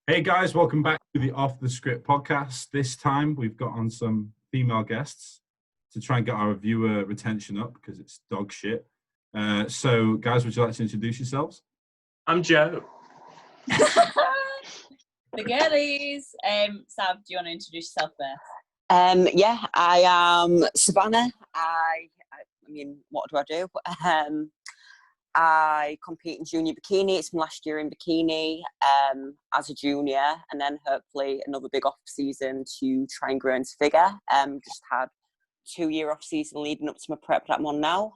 Hey guys, welcome back to the Off the Script podcast. This time we've got on some female guests to try and get our viewer retention up because it's dog shit. So guys, would you like to introduce yourselves? I'm Joe. The girlies. Sav, do you want to introduce yourself first? Yeah, I am Savannah. I mean, what do I do? I compete in junior bikini. It's my last year in bikini as a junior, and then hopefully another big off season to try and grow into figure. Just had 2-year off season leading up to my prep that I'm on now.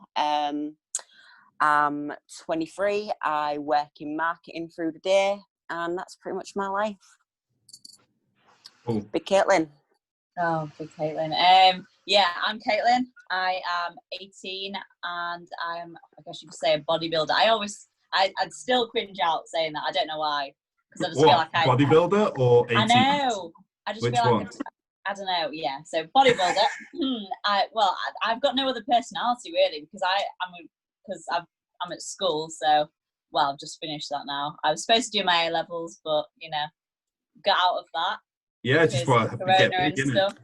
I'm 23. I work in marketing through the day, and that's pretty much my life. Cool. Big Caitilin. Oh, big Caitilin. Yeah, I'm Caitilin. I am 18 and I'm, I guess you could say, a bodybuilder. I'd still cringe out saying that. I don't know why. Because I just feel like bodybuilder or 18? I know. I just Which feel one? like I don't know. Yeah. So bodybuilder. I've got no other personality really because I'm at school. So I've just finished that now. I was supposed to do my A levels, but got out of that. Yeah, just want to Corona get and big, stuff.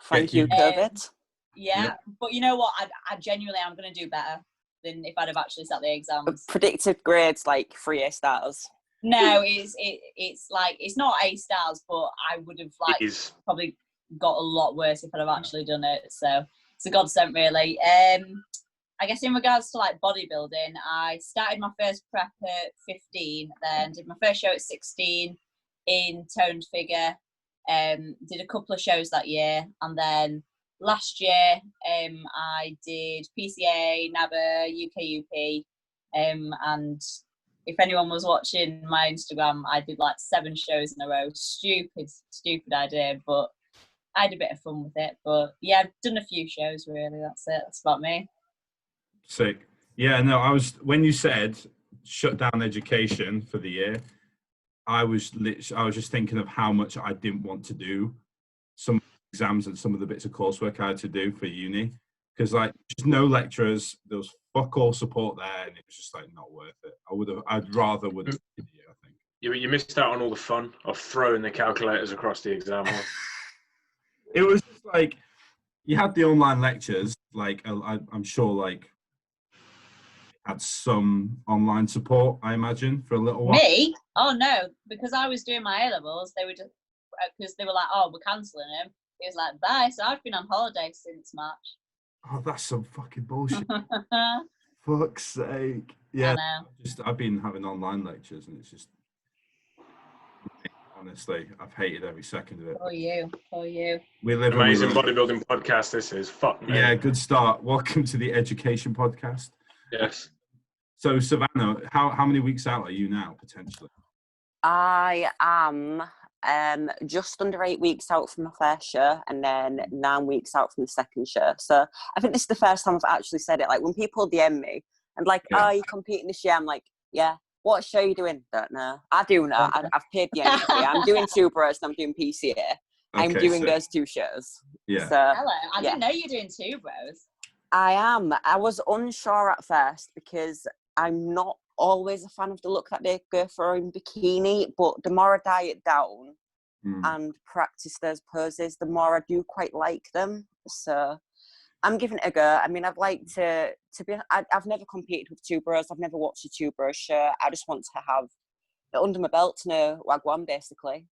Thank you, COVID. Yeah, but you know what? I genuinely am going to do better than if I'd have actually sat the exams. Predicted grades like 3 A stars. No, it's like it's not A stars, but I would have probably got a lot worse if I'd have actually done it. So it's a godsend, really. I guess in regards to like bodybuilding, I started my first prep at 15, then did my first show at 16 in toned figure. Did a couple of shows that year, and then last year I did PCA, NABA, UKUP, and if anyone was watching my Instagram, I did like 7 shows in a row. Stupid idea, but I had a bit of fun with it. But yeah, I've done a few shows really. That's it. That's about me. Sick. Yeah, no, when you said shut down education for the year, I was just thinking of how much I didn't want to do some exams and some of the bits of coursework I had to do for uni, because like just no lecturers, there was fuck all support there, and it was just like not worth it. I'd rather would have did it, I think. You missed out on all the fun of throwing the calculators across the exam hall. It was just like you had the online lectures, like I'm sure like had some online support, I imagine, for a little while. Me? Oh no, because I was doing my A levels, they were just because they were like, "Oh, we're cancelling him." He was like, "Bye." So I've been on holiday since March. Oh, that's some fucking bullshit. Fuck's sake. Yeah, I've been having online lectures, and it's just honestly, I've hated every second of it. For you. We live amazing bodybuilding podcast. This is fuck me. Yeah, good start. Welcome to the education podcast. Yes. So Savannah, how many weeks out are you now potentially? I am just under 8 weeks out from my first show, and then 9 weeks out from the second show. So I think this is the first time I've actually said it. Like when people DM me and like, "Oh, you're competing this year," I'm like, "Yeah." What show are you doing? Don't know. I do know. I've paid the entry. I'm doing 2 bros and I'm doing PCA. I'm doing those 2 shows. Yeah. So, hello. I didn't know you were doing 2 bros. I am. I was unsure at first because I'm not always a fan of the look that they go for in bikini, but the more I diet down and practice those poses, the more I do quite like them. So I'm giving it a go. I mean, I'd like to be, I've never competed with 2 bros. I've never watched a 2 bro show. I just want to have it under my belt to know Wagwan, basically.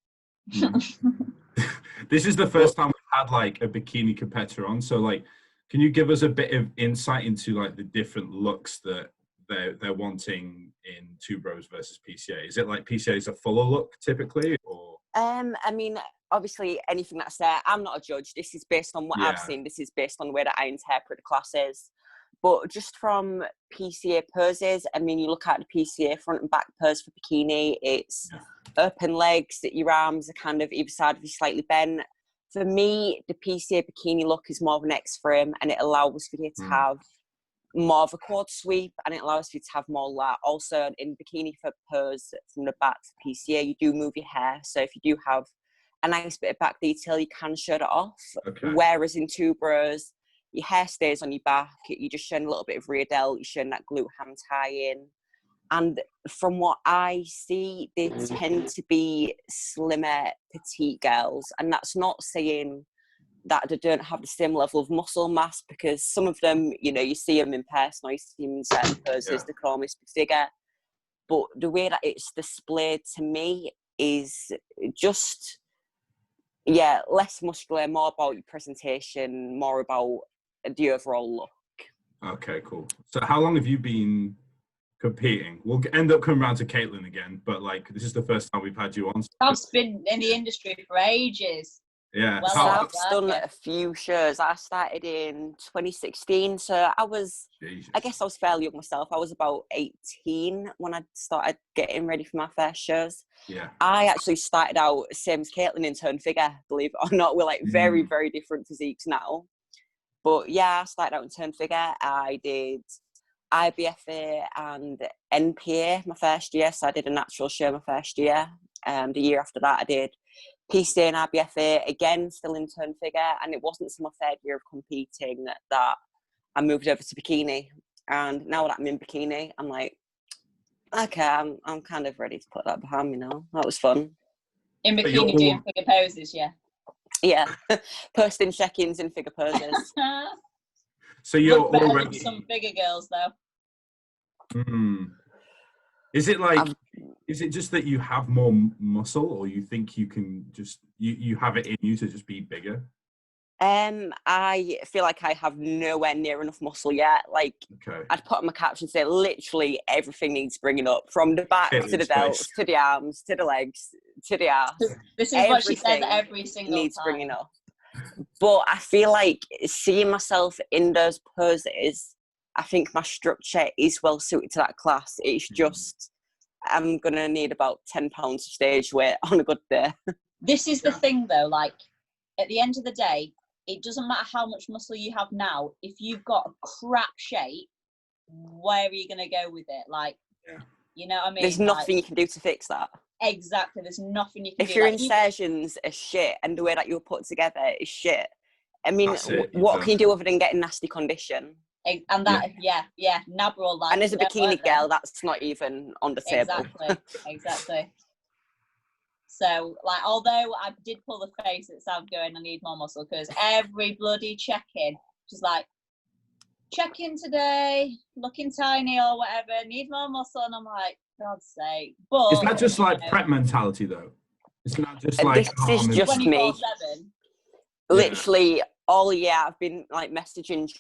This is the first time we've had like a bikini competitor on. So like, can you give us a bit of insight into like the different looks that they're wanting in 2 bros versus PCA? Is it like PCA is a fuller look typically, or? I mean, obviously anything that's there, I'm not a judge. This is based on what I've seen. This is based on the way that I interpret the classes. But just from PCA poses, I mean, you look at the PCA front and back pose for bikini, it's open legs, your arms are kind of either side of you slightly bent. For me, the PCA bikini look is more of an X frame, and it allows for you to have more of a quad sweep, and it allows you to have more lat. Also, in bikini for pose from the back to PCA, you do move your hair. So if you do have a nice bit of back detail, you can show it off. Okay. Whereas in 2 bros, your hair stays on your back. You're just showing a little bit of rear delt. You're showing that glute ham tie in. And from what I see, they tend to be slimmer, petite girls. And that's not saying that they don't have the same level of muscle mass, because some of them, you know, you see them in person or you see them in certain poses, they can almost be bigger. But the way that it's displayed to me is just, less muscular, more about your presentation, more about the overall look. Okay, cool. So how long have you been competing? We'll end up coming around to Caitilin again, but like this is the first time we've had you on. I've been in the industry for ages. Yeah. Well, So I've done a few shows. I started in 2016, so I guess I was fairly young myself. I was about 18 when I started getting ready for my first shows. Yeah. I actually started out same as Caitilin in turn figure, believe it or not. We're like very, very different physiques now. But yeah, I started out in turn figure. I did IBFA and NPA my first year, so I did a natural show my first year. The year after that I did PCA and IBFA, again still in turn figure, and it wasn't until my third year of competing that I moved over to Bikini. And now that I'm in Bikini, I'm like, okay, I'm kind of ready to put that behind me now. That was fun. In Bikini doing figure poses, yeah. Posting check-ins in figure poses. So you're look better already than some figure girls though. Is it like is it just that you have more muscle, or you think you can just you have it in you to just be bigger? I feel like I have nowhere near enough muscle yet. Like, I'd put on my caption say literally everything needs bringing up, from the back to the delts, to the arms, to the legs, to the arse. This is what she says every single needs time. Bringing up. But I feel like seeing myself in those poses, I think my structure is well suited to that class. It's just, I'm going to need about 10 pounds of stage weight on a good day. This is the thing though, like, at the end of the day, it doesn't matter how much muscle you have now. If you've got a crap shape, where are you going to go with it? Like, you know what I mean? There's nothing you can do to fix that. Exactly. There's nothing you can do. If your insertions are shit and the way that you're put together is shit, I mean, what can you do other than get in nasty condition? And that, Nabral, like, and as a bikini girl, that's not even on the table. Exactly. So, like, although I did pull the face at Sam going, I need more muscle, because every bloody check-in, just like, check-in today, looking tiny or whatever, need more muscle, and I'm like, God's sake. But is that just like prep mentality though? It's not just like this is just me. 24/7. Literally all year I've been like messaging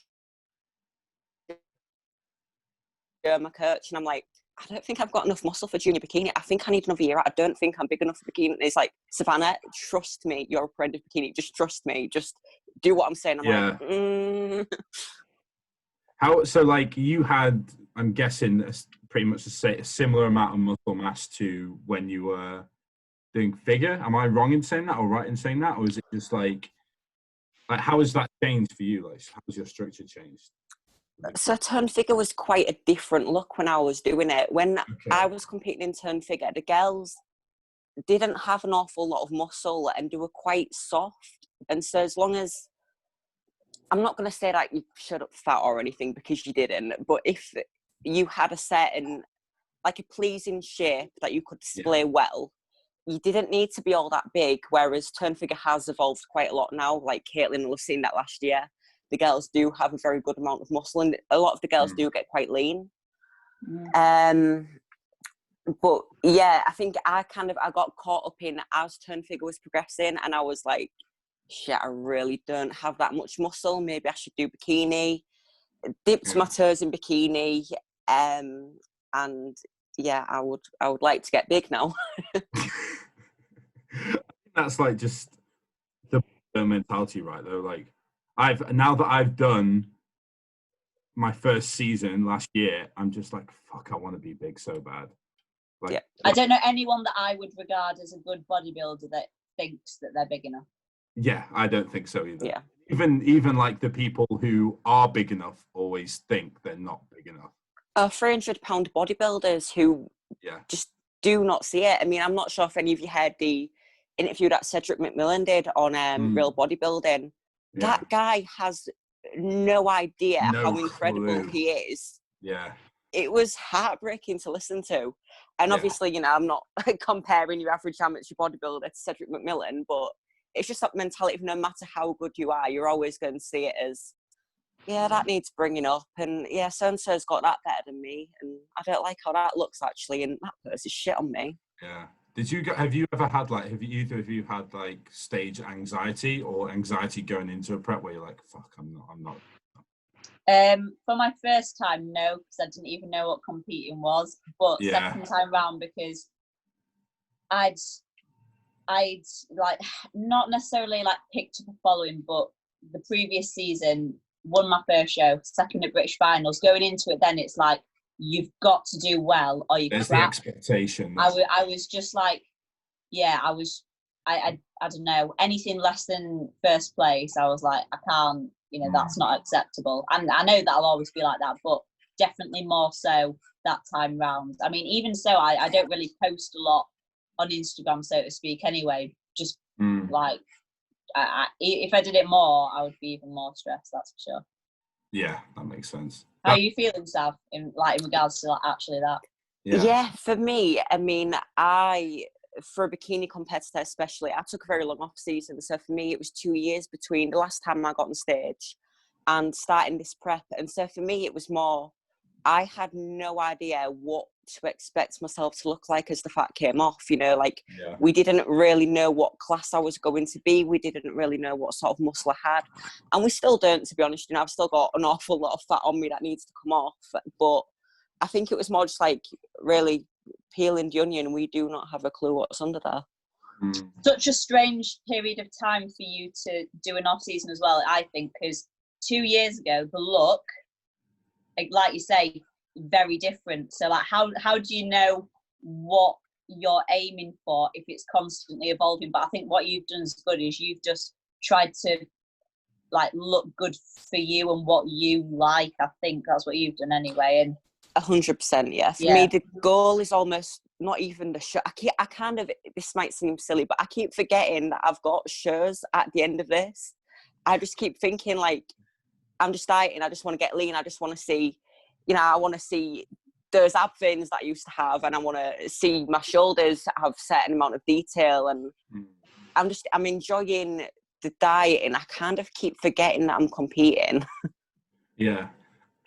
my coach, and I'm like, I don't think I've got enough muscle for junior bikini. I think I need another year. I don't think I'm big enough for bikini. And it's like, Savannah, trust me, you're a friend of bikini. Just trust me. Just do what I'm saying. I'm like, How, so like you had, I'm guessing, pretty much a similar amount of muscle mass to when you were doing figure. Am I wrong in saying that, or right in saying that? Or is it just like how has that changed for you? Like, how has your structure changed? So turn figure was quite a different look when I was doing it. When I was competing in turn figure, the girls didn't have an awful lot of muscle and they were quite soft. And so as long as, I'm not going to say that you showed up fat or anything, because you didn't, but if you had a certain, like a pleasing shape that you could display well, you didn't need to be all that big, whereas turn figure has evolved quite a lot now. Like Caitilin will have seen that last year. The girls do have a very good amount of muscle, and a lot of the girls do get quite lean. But yeah, I think I got caught up in as turn figure was progressing, and I was like, shit, I really don't have that much muscle. Maybe I should do bikini. Dipped my toes in bikini, and yeah, I would like to get big now. That's like just the mentality, right? Though, like now that I've done my first season last year, I'm just like, fuck, I want to be big so bad. Like, I don't know anyone that I would regard as a good bodybuilder that thinks that they're big enough. Yeah, I don't think so either. Yeah. Even like the people who are big enough always think they're not big enough. 300-pound bodybuilders who just do not see it. I mean, I'm not sure if any of you heard the interview that Cedric McMillan did on Real Bodybuilding. Yeah. That guy has no idea how incredible he is. Yeah. it was heartbreaking to listen to. And obviously, you know, I'm not comparing your average amateur bodybuilder to Cedric McMillan, but it's just that mentality of no matter how good you are, you're always going to see it as, yeah, that needs bringing up. And yeah, so-and-so's got that better than me. And I don't like how that looks, actually. And that person's shit on me. Yeah. Have you ever had, like, have either of you had, like, stage anxiety or anxiety going into a prep where you're like, fuck, I'm not. For my first time, no, because I didn't even know what competing was. But second time round, because I'd like not necessarily like picked up a following, but the previous season won my first show, second at British finals. Going into it, then it's like you've got to do well or you crap. The expectation. I was just like, yeah, I don't know, anything less than first place. I was like, I can't. You know, that's not acceptable. And I know that'll always be like that, but definitely more so that time round. I mean, even so, I don't really post a lot on Instagram, so to speak, anyway. Just like, if I did it more, I would be even more stressed, that's for sure. Yeah, that makes sense. How are you feeling, Sav, in regards to actually that? Yeah, for me, I mean, for a bikini competitor especially, I took a very long off season. So for me, it was 2 years between the last time I got on stage and starting this prep. And so for me, it was more, I had no idea what to expect myself to look like as the fat came off. You know, like we didn't really know what class I was going to be. We didn't really know what sort of muscle I had. And we still don't, to be honest. You know, I've still got an awful lot of fat on me that needs to come off. But I think it was more just like really peeling the onion. We do not have a clue what's under there. Such a strange period of time for you to do an off season as well, I think, because 2 years ago the look, like you say, very different. So like how do you know what you're aiming for if it's constantly evolving? But I think what you've done is good, is you've just tried to like look good for you and what you like. I think that's what you've done anyway. And 100%, yeah. For me, the goal is almost not even the show. I kind of, this might seem silly, but I keep forgetting that I've got shows at the end of this. I just keep thinking like, I'm just dieting. I just want to get lean. I just want to see, you know, I want to see those ab veins that I used to have, and I want to see my shoulders have a certain amount of detail. And I'm enjoying the diet, and I kind of keep forgetting that I'm competing. Yeah.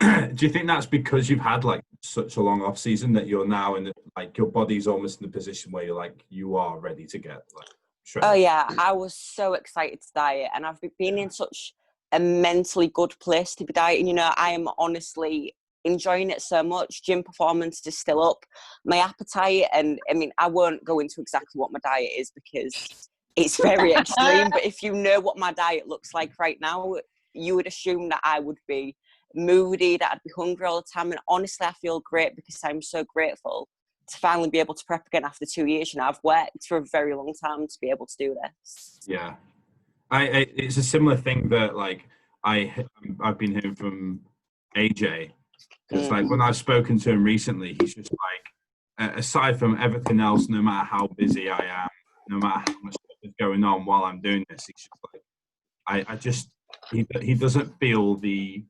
Do you think that's because you've had like such a long off season that you're now in like your body's almost in the position where you're like you are ready to get like shredded? Oh yeah, I was so excited to diet, and I've been in such a mentally good place to be dieting. You know, I am honestly enjoying it so much. Gym performance is still up, my appetite, and I mean, I won't go into exactly what my diet is because it's very extreme. But if you know what my diet looks like right now, you would assume that I would be moody, that I'd be hungry all the time. And honestly, I feel great because I'm so grateful to finally be able to prep again after 2 years. You know, I've worked for a very long time to be able to do this. Yeah, it's a similar thing that like I've been hearing from AJ, because like when I've spoken to him recently, he's just like, aside from everything else, no matter how busy I am, no matter how much stuff is going on while I'm doing this, he's just like, he doesn't feel the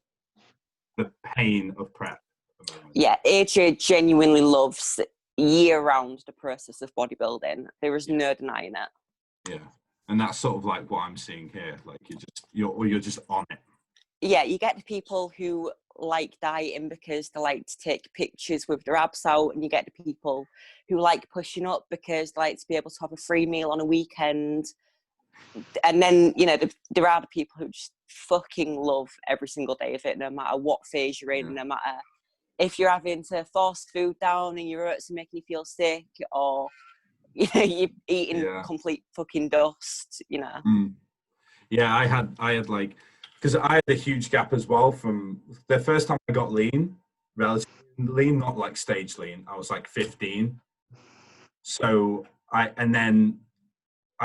pain of prep at the moment. Yeah, AJ genuinely loves year-round the process of bodybuilding. There is no denying it. Yeah, and that's sort of like what I'm seeing here. Like you're just on it. Yeah, you get the people who like dieting because they like to take pictures with their abs out, and you get the people who like pushing up because they like to be able to have a free meal on a weekend. And then, you know, there are the people who just fucking love every single day of it, no matter what phase you're in, no matter if you're having to force food down and your oats are making you feel sick, or, you know, you're eating complete fucking dust, you know. Yeah, I had like, because I had a huge gap as well from the first time I got lean, relatively lean, not like stage lean. I was like 15. So I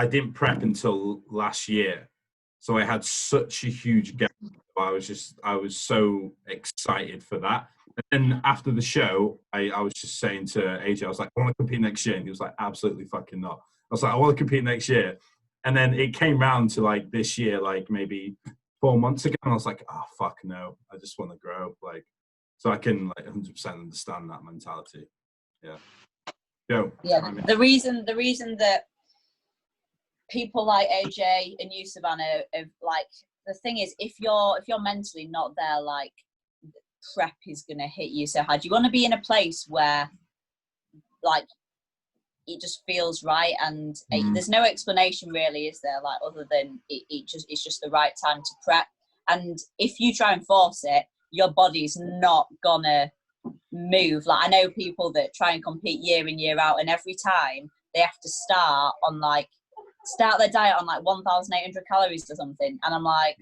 didn't prep until last year. So I had such a huge gap. I was so excited for that. And then after the show, I was just saying to AJ, I was like, I want to compete next year. And he was like, absolutely fucking not. I was like, I want to compete next year. And then it came round to like this year, like maybe 4 months ago. And I was like, oh, fuck no. I just want to grow. Like, So I can like 100% understand that mentality. Yeah. Yo, yeah. The reason that people like AJ and you, Savannah, have, like, the thing is, if you're mentally not there, like, prep is gonna hit you so hard. You want to be in a place where, like, it just feels right, and there's no explanation really, is there? Like, other than it's just the right time to prep. And if you try and force it, your body's not gonna move. Like, I know people that try and compete year in, year out, and every time they have to start their diet on like 1,800 calories or something, and I'm like,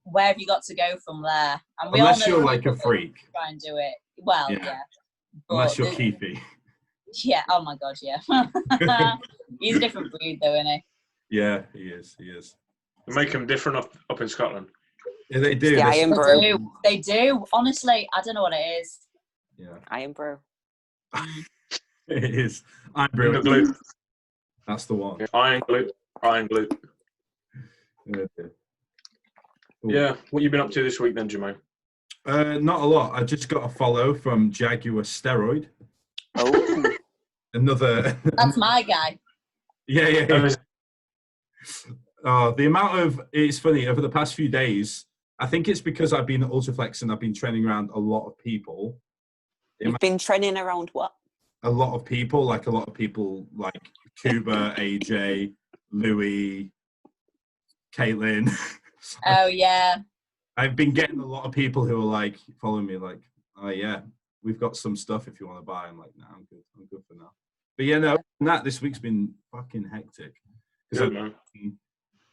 where have you got to go from there? And we unless all know you're like a freak, try and do it. Well, yeah. Unless you're Keithy. Yeah. Oh my god. Yeah. He's a different breed, though, isn't he? Yeah, he is. They make them different up in Scotland. Yeah, they do. The iron brew. They do. Honestly, I don't know what it is. Yeah. Iron brew. It is. Iron brew. Glute. That's the one. Yeah, iron glute. Yeah. What you been up to this week then, Jermaine? Not a lot. I just got a follow from Jaguar Steroid. Oh. Another. That's my guy. Yeah. The amount of, it's funny, over the past few days, I think it's because I've been at Ultraflex and I've been training around a lot of people. You've been training around what? A lot of people like Cuba, AJ, Louis, Caitilin. Oh yeah. I've been getting a lot of people who are like following me, like, oh yeah, we've got some stuff if you want to buy. I'm like, no, I'm good for now. But yeah, no, this week's been fucking hectic. Good, man.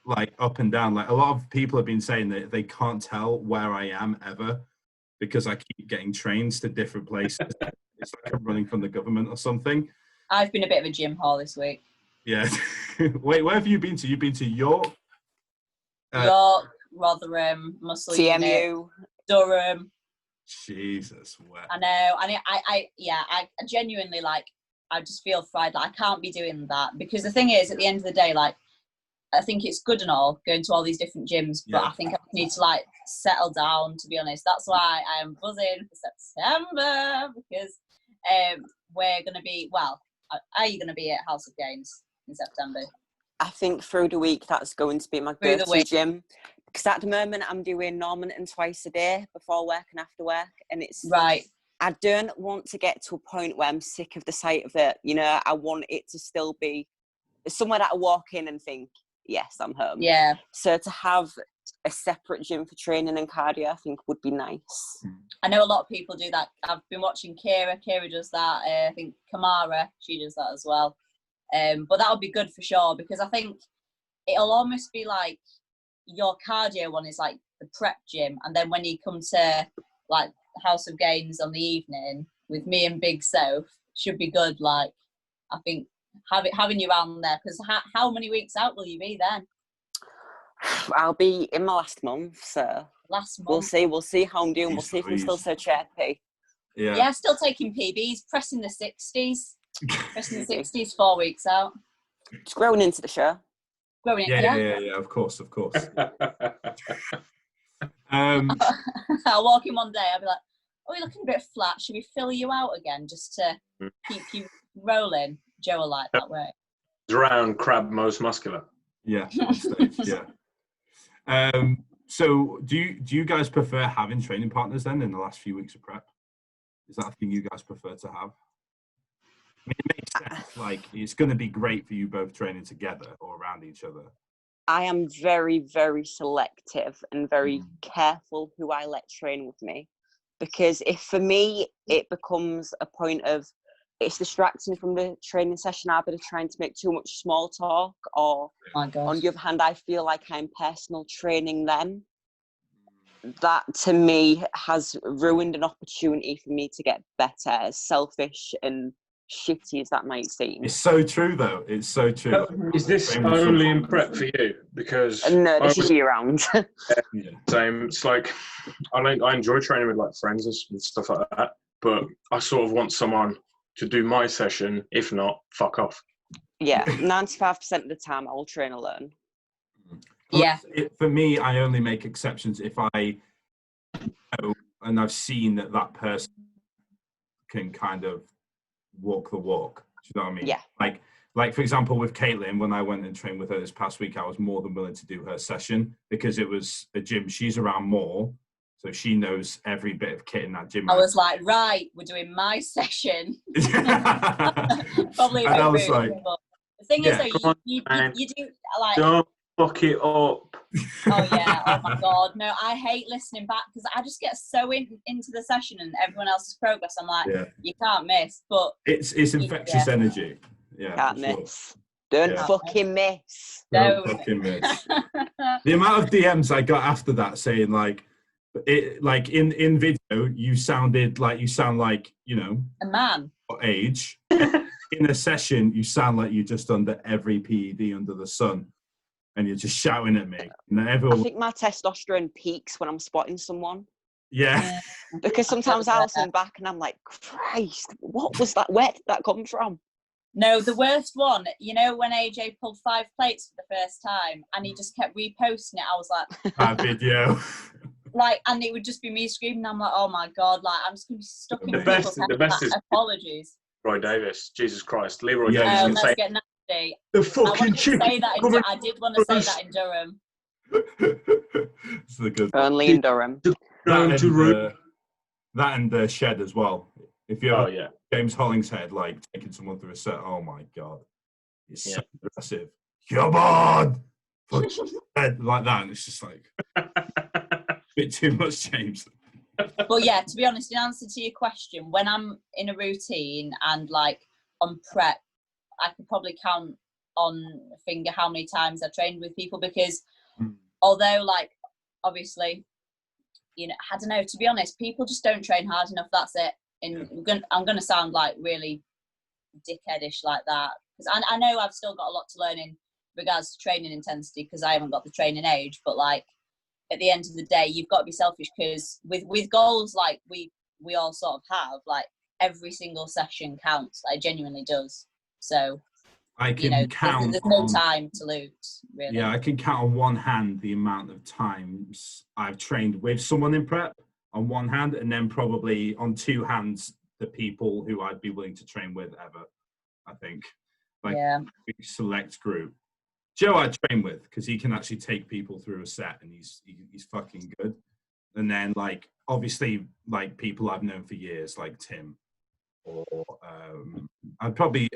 Like up and down. Like, a lot of people have been saying that they can't tell where I am ever because I keep getting trains to different places. It's like I'm running from the government or something. I've been a bit of a gym whore this week. Yeah. Wait, where have you been to? You've been to York? York, Rotherham, Muscle TMU. Unit, Durham. Jesus. Wow. I know. I genuinely, like, I just feel fried. Like, I can't be doing that, because the thing is, at the end of the day, like, I think it's good and all going to all these different gyms, but I think I need to, like, settle down, to be honest. That's why I am buzzing for September, because we're going to be, well, are you going to be at House of Games in September? I think through the week that's going to be my go-to gym, because at the moment I'm doing Normanton twice a day, before work and after work, and it's right. I don't want to get to a point where I'm sick of the sight of it. You know, I want it to still be somewhere that I walk in and think, yes, I'm home. Yeah. So to have a separate gym for training and cardio, I think would be nice. I know a lot of people do that. I've been watching Kira. Kira does that. I think Kamara, she does that as well. But that would be good for sure, because I think it'll almost be like your cardio one is like the prep gym, and then when you come to like House of Games on the evening with me and Big Soph, should be good. Like, I think having you around there, because how many weeks out will you be then? I'll be in my last month, so last month. We'll see how I'm doing. We'll see if I'm still so chirpy. Yeah, still taking PBs, pressing the 60s. Pressing the 60s 4 weeks out. It's growing into the show. Yeah, of course. I'll walk in one day, I'll be like, oh, you're looking a bit flat. Should we fill you out again just to keep you rolling? Joe will like that way. Drown crab most muscular. Yeah, on stage, yeah. So do you guys prefer having training partners then in the last few weeks of prep? Is that a thing you guys prefer to have? I mean, it makes sense. Like, it's going to be great for you both training together or around each other. I am very, very selective and very careful who I let train with me, because if for me it becomes a point of it's distracting from the training session, either trying to make too much small talk, or on the other hand, I feel like I'm personal training them. That to me has ruined an opportunity for me to get better, as selfish and shitty as that might seem. It's so true, though. It's so true. Is this only in prep for you? Because no, this is year round. Same. It's like I enjoy training with like friends and stuff like that, but I sort of want someone to do my session. If not, fuck off. Yeah, 95% of the time I will train alone. Yeah. For me, I only make exceptions if I know and I've seen that person can kind of walk the walk. Do you know what I mean? Yeah. Like for example, with Caitilin, when I went and trained with her this past week, I was more than willing to do her session because it was a gym she's around more, so she knows every bit of kit in that gym. I was like, right, we're doing my session. Probably. And I was like, the thing is, though, you do like. Don't fuck it up. Oh yeah! Oh my god! No, I hate listening back because I just get so into the session and everyone else's progress. I'm like, you can't miss. But it's infectious energy. Yeah, can't miss. Don't fucking miss. Don't fucking miss. The amount of DMs I got after that saying like in video you sound like, you know, a man. What age? In a session you sound like you just under every PED under the sun, and you're just shouting at me. And everyone, I think my testosterone peaks when I'm spotting someone. Yeah. Because sometimes I'll listen back and I'm like, Christ, what was that? Where did that come from? No, the worst one, you know, when AJ pulled 5 plates for the first time and he just kept reposting it, I was like... That video. Like, and it would just be me screaming. I'm like, oh my God, like, I'm just going to be stuck in the best is apologies. Leroy Davis, Jesus Christ. Leroy Yeah. Davis can Let's say, get nasty. the fucking chicken. I did want to say that in Durham. It's the good Only in Durham. that and the shed as well. If you ever James Hollingshead like taking someone through a set, oh my god, it's so aggressive. Come on, like that, and it's just like a bit too much, James. But yeah, to be honest, in answer to your question, when I'm in a routine and like on prep, I could probably count on a finger how many times I've trained with people because although like obviously, you know, I don't know, to be honest, people just don't train hard enough. That's it. And I'm gonna sound like really dickheadish like that because I know I've still got a lot to learn in regards to training intensity because I haven't got the training age. But like at the end of the day, you've got to be selfish because with goals like we all sort of have, like every single session counts. Like, it genuinely does. So I can count. There's no time to lose, really. Yeah, I can count on one hand the amount of times I've trained with someone in prep on one hand, and then probably on 2 hands the people who I'd be willing to train with ever. I think, like, a select group. Joe I train with because he can actually take people through a set, and he's fucking good. And then like obviously like people I've known for years like Tim. Or I'd probably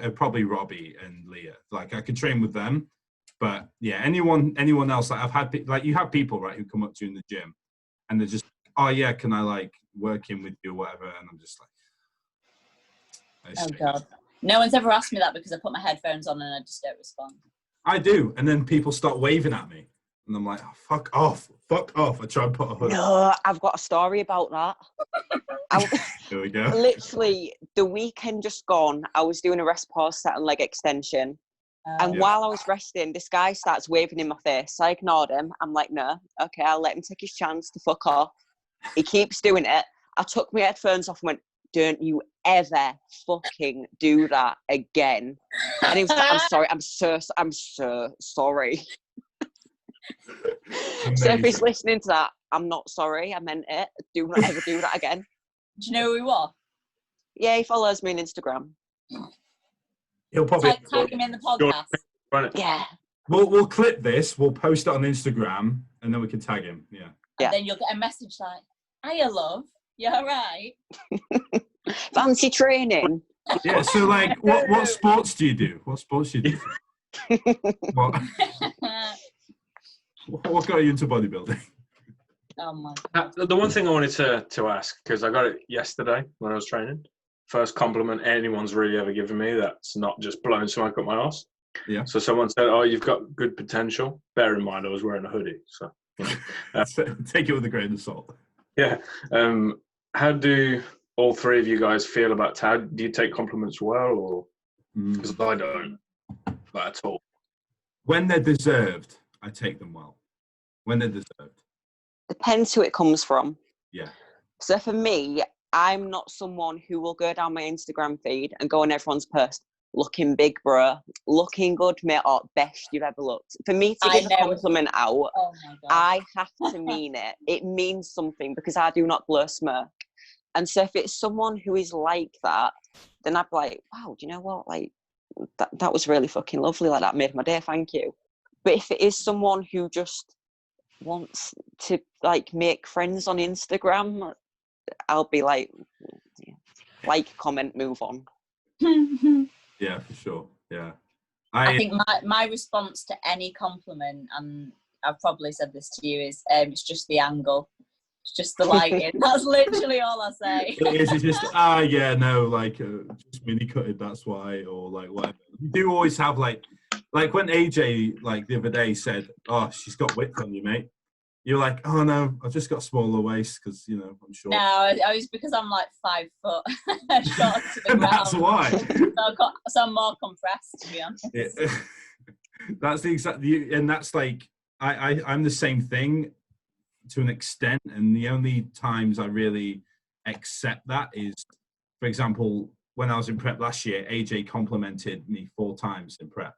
Robbie and Leah. Like I could train with them, but yeah, anyone else. Like I've had like you have people right who come up to you in the gym, and they're just, oh yeah, can I like work in with you or whatever? And I'm just like, oh god, no one's ever asked me that because I put my headphones on and I just don't respond. I do, and then people start waving at me, and I'm like, oh, fuck off. I try and put a hood. No, I've got a story about that. Here we go. Literally, the weekend just gone, I was doing a rest pause set and leg extension. And while I was resting, this guy starts waving in my face. So I ignored him. I'm like, no, okay, I'll let him take his chance to fuck off. He keeps doing it. I took my headphones off and went, don't you ever fucking do that again. And he was like, I'm so sorry. So if he's listening to that, I'm not sorry. I meant it. Do not ever do that again. Do you know who he was? Yeah, he follows me on Instagram. He'll probably tag him in the podcast. Yeah. We'll clip this. We'll post it on Instagram, and then we can tag him. Yeah. And then you'll get a message like, "Hiya, love. You all right? Fancy training." Yeah. So, like, what sports do you do? What sports do you do? What got you into bodybuilding? Oh my God. The one thing I wanted to ask, because I got it yesterday when I was training. First compliment anyone's really ever given me that's not just blowing smoke up my arse. Yeah. So someone said, "Oh, you've got good potential." Bear in mind, I was wearing a hoodie, so take it with a grain of salt. Yeah. How do all 3 of you guys feel about how do you take compliments well, or because I don't, not at all. When they're deserved, I take them well. When they're deserved. Depends who it comes from. Yeah. So for me, I'm not someone who will go down my Instagram feed and go on everyone's post, looking big, bro, looking good, mate, or best you've ever looked. For me to give a compliment out, oh my God, I have to mean it. It means something because I do not blow smoke. And so if it's someone who is like that, then I'd be like, wow, do you know what? Like, that was really fucking lovely. Like, that made my day, thank you. But if it is someone who just wants to, like, make friends on Instagram, I'll be like, comment, move on. Yeah, for sure. Yeah. I think my response to any compliment, and I've probably said this to you, is it's just the angle. It's just the lighting. That's literally all I say. It's just, yeah, no, like, just mini cutted, that's why, or like whatever. You do always have like when AJ, like the other day, said, oh, she's got width on you, mate. You're like, oh no, I've just got smaller waist because, you know, I'm short. No, it's because I'm like 5 foot short to the ground. That's why. So I'm more compressed, to be honest. Yeah. That's the exact, and that's like, I'm the same thing to an extent, and the only times I really accept that is, for example, when I was in prep last year, AJ complimented me 4 times in prep.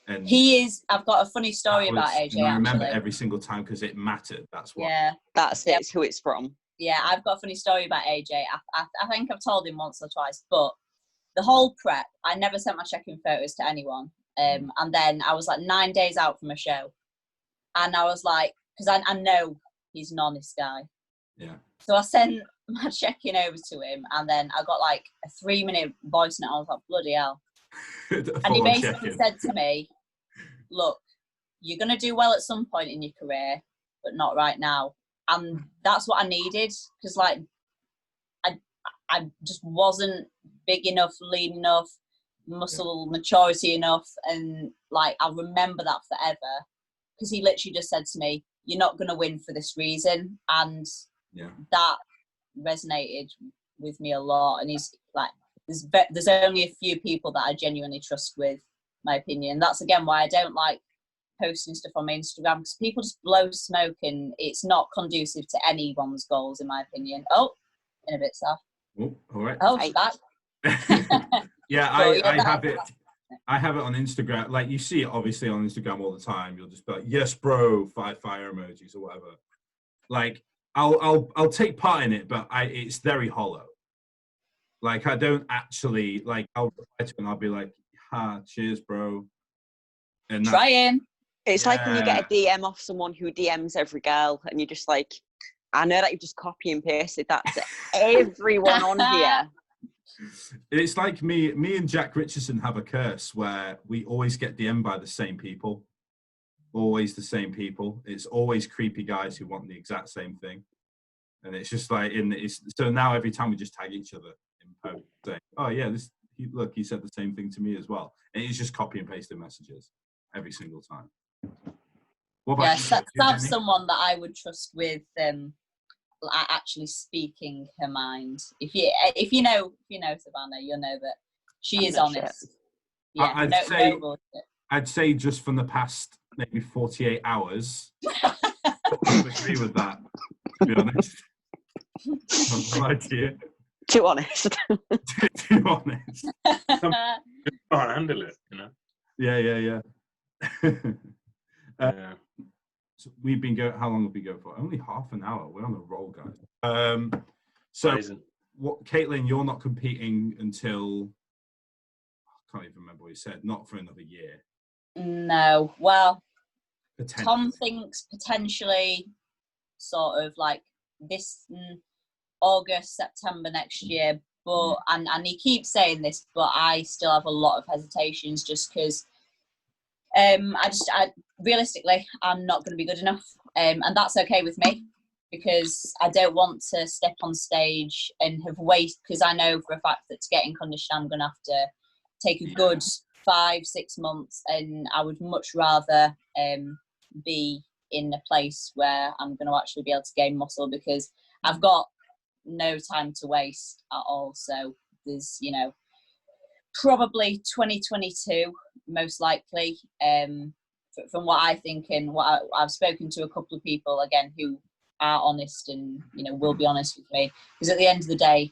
And I've got a funny story about AJ, and I remember actually. every single time because it mattered. That's why. Yeah. That's it. It's who it's from. Yeah, I've got a funny story about AJ. I think I've told him once or twice, but the whole prep, I never sent my check-in photos to anyone. And then I was like 9 days out from a show. And I was like, because I know he's an honest guy. Yeah. So I sent my check-in over to him, and then I got like a 3-minute voice note. I was like, bloody hell. And he basically said to me, look, you're going to do well at some point in your career, but not right now. And that's what I needed, because like I just wasn't big enough, lean enough, muscle maturity enough, and like I'll remember that forever, because he literally just said to me, you're not going to win for this reason. And that resonated with me a lot. And he's like, there's only a few people that I genuinely trust with my opinion. That's again why I don't like posting stuff on my Instagram, because people just blow smoke and it's not conducive to anyone's goals, in my opinion. Oh, in a bit, Saf. Oh, all right. Oh, she's back. Yeah, I have it. I have it on Instagram. Like, you see it obviously on Instagram all the time. You'll just be like, yes, bro, 5 fire emojis or whatever. Like, I'll take part in it, but it's very hollow. Like, I don't actually, like, I'll reply to it and I'll be like, cheers, bro. And trying. It's like when you get a DM off someone who DMs every girl, and you're just like, I know that you just copy and pasted that to everyone on here. It's like me and Jack Richardson have a curse where we always get DM'd by the same people. Always the same people. It's always creepy guys who want the exact same thing. And it's just like, so now every time we just tag each other in post saying, oh yeah, look, he said the same thing to me as well. And it's just copy and pasting messages every single time. What about that's someone that I would trust with actually speaking her mind. If you know Savannah, you'll know that she is honest. Yeah, I'd say just from the past maybe 48 hours, I would agree with that, to be honest. No idea. Too honest. Too honest. Can't handle it, you know. Yeah. Yeah. So we've been how long have we go for? Only half an hour. We're on a roll, guys. So Amazing. Caitilin, you're not competing until, I can't even remember what you said, not for another year. No. Well, Tom thinks potentially sort of like this August, September next year, but and he keeps saying this, but I still have a lot of hesitations just because I realistically, I'm not going to be good enough, and that's okay with me, because I don't want to step on stage and have wasted, because I know for a fact that to get in condition, I'm going to have to take a good 5-6 months, and I would much rather be in a place where I'm going to actually be able to gain muscle, because I've got no time to waste at all. So there's, probably 2022 most likely, from what I think, and what I've spoken to a couple of people again who are honest and will be honest with me, because at the end of the day,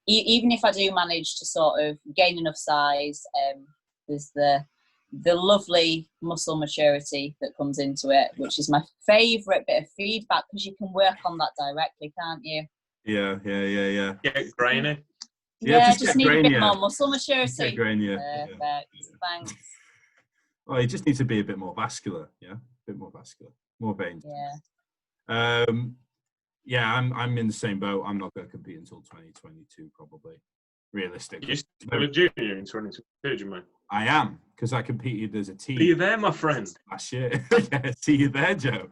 even if I do manage to sort of gain enough size, there's the lovely muscle maturity that comes into it, which is my favourite bit of feedback, because you can work on that directly, can't you? Yeah. Get grainy. Yeah, just just get need a bit grainier. more muscle Just maturity. get grainier. Perfect. Yeah. Thanks. Oh, you just need to be a bit more vascular. Yeah, a bit more vascular, more veins. Yeah. Yeah, I'm in the same boat. I'm not going to compete until 2022, probably. Realistically. You still a junior in 2022, did you, man? I am, because I competed as a team. Are you there, my friend? Last year. Yeah, see you there, Joe.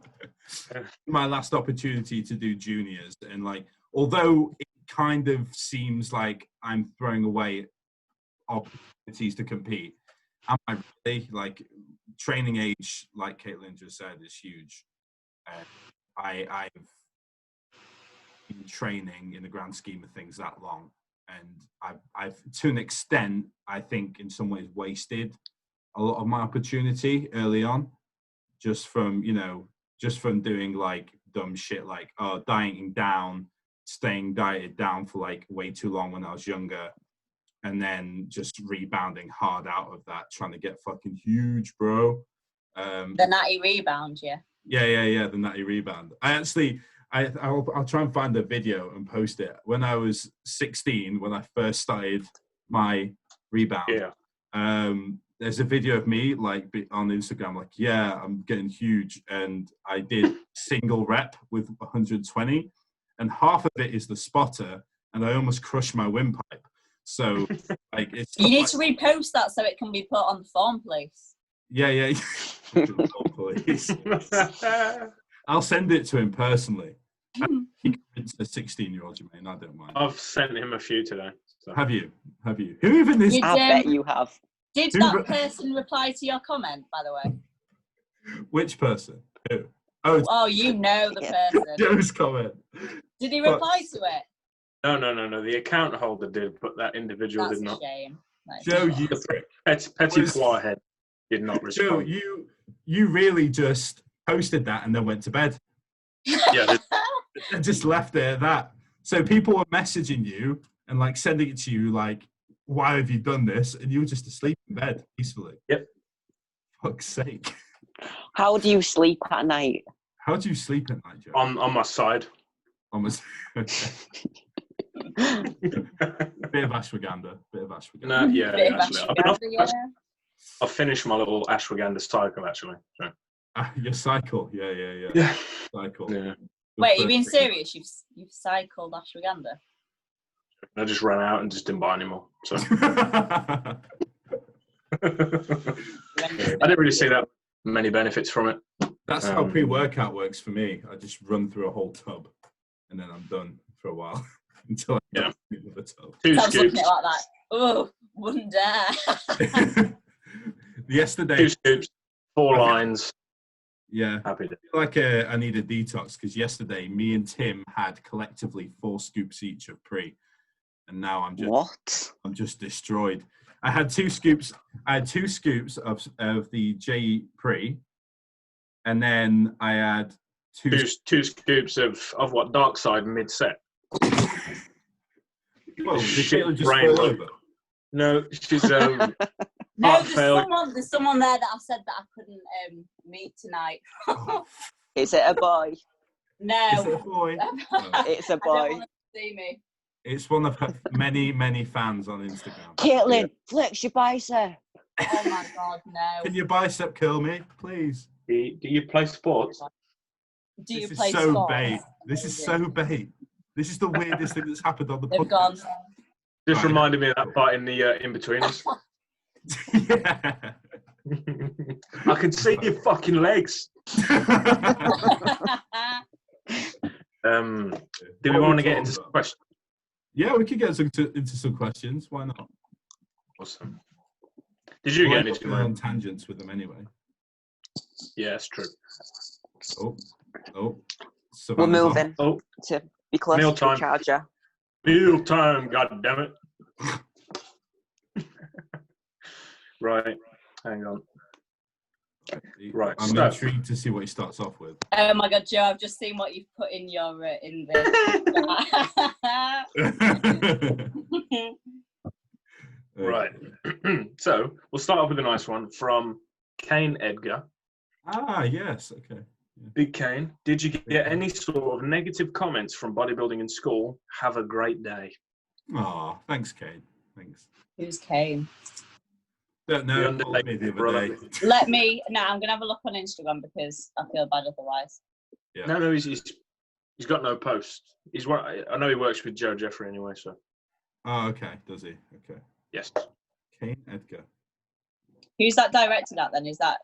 My last opportunity to do juniors, and like, although it kind of seems like I'm throwing away opportunities to compete, am I really? Like, training age, like Caitilin just said, is huge. I've been training in the grand scheme of things that long, and I've to an extent, I think in some ways wasted a lot of my opportunity early on, just from doing like dumb shit like dieting down, staying dieted down for like way too long when I was younger, and then just rebounding hard out of that, trying to get fucking huge, bro. The natty rebound, yeah. Yeah, the natty rebound. I'll try and find a video and post it. When I was 16, when I first started my rebound, there's a video of me like on Instagram, like, yeah, I'm getting huge, and I did single rep with 120, and half of it is the spotter, and I almost crushed my windpipe. So like, it's you need to repost that so it can be put on the form, please. Yeah. Please. I'll send it to him personally. He convinced a 16-year-old, you mean? I don't mind. I've sent him a few today. So. Have you? Who even is? I bet you have. Did that person reply to your comment, by the way? Which person? Who? Oh, you know the person. Joe's comment. Did he reply to it? No. The account holder did, but that individual did not. That's a shame. Joe, you petty flyhead did not respond. Joe, you really just posted that and then went to bed. Yeah. And just left it at that. So people were messaging you and like sending it to you like, why have you done this? And you were just asleep in bed peacefully. Yep. Fuck's sake. How do you sleep at night? How do you sleep at night, Joe? On my side. On my side. Bit of ashwagandha. No, yeah. Actually. I've finished my little ashwagandha cycle, actually. So. Your cycle? Yeah. Cycle. Yeah. Wait, you being serious? You've cycled ashwagandha? I just ran out and just didn't buy anymore. So I didn't really see that many benefits from it. That's how pre-workout works for me. I just run through a whole tub and then I'm done for a while until I get the tub. Sounds looking at it like that. Oh, wouldn't dare. Yesterday, 2 scoops, 4 lines. Yeah, happy to. I need a detox because yesterday me and Tim had collectively 4 scoops each of pre, and now I'm just destroyed. I had 2 scoops. I had 2 scoops of the J pre, and then I had two scoops of what, dark side mid set. Well, did Caitlin just fall over? No, she's No, there's someone there that I said that I couldn't meet tonight. Is it a boy? No. Is it a boy? It's a boy. I don't want to see me. It's one of her many fans on Instagram. Caitlin, flex your bicep. Oh my God, no. Can you bicep curl me, please? Do you play sports? Do you This play is so sports? bait. This is so bait. This is the weirdest thing that's happened on the They've podcast. gone. Just reminded me of that part in the in-betweeners. Yeah. I can see your fucking legs. Do we want to get into some questions? Yeah, we could get into some questions. Why not? Awesome. Did you get anything on tangents with them anyway? Yeah, it's true. Oh. We're moving to be close Meal to time. the charger. Meal time, goddammit. Right, hang on. Right. I'm intrigued to see what he starts off with. Oh my God, Joe! I've just seen what you've put in your in the. Right. So we'll start off with a nice one from Kane Edgar. Ah, yes. Okay. Yeah. Big Kane, did you get any sort of negative comments from bodybuilding in school? Have a great day. Oh, thanks, Kane. Thanks. Who's Kane? Don't know. Me the other day. Let me. No, I'm gonna have a look on Instagram because I feel bad otherwise. Yeah. No, he's got no post. I know he works with Joe Jeffrey anyway. So. Oh, okay. Does he? Okay. Yes. Kane Edgar. Who's that directed at then? Is that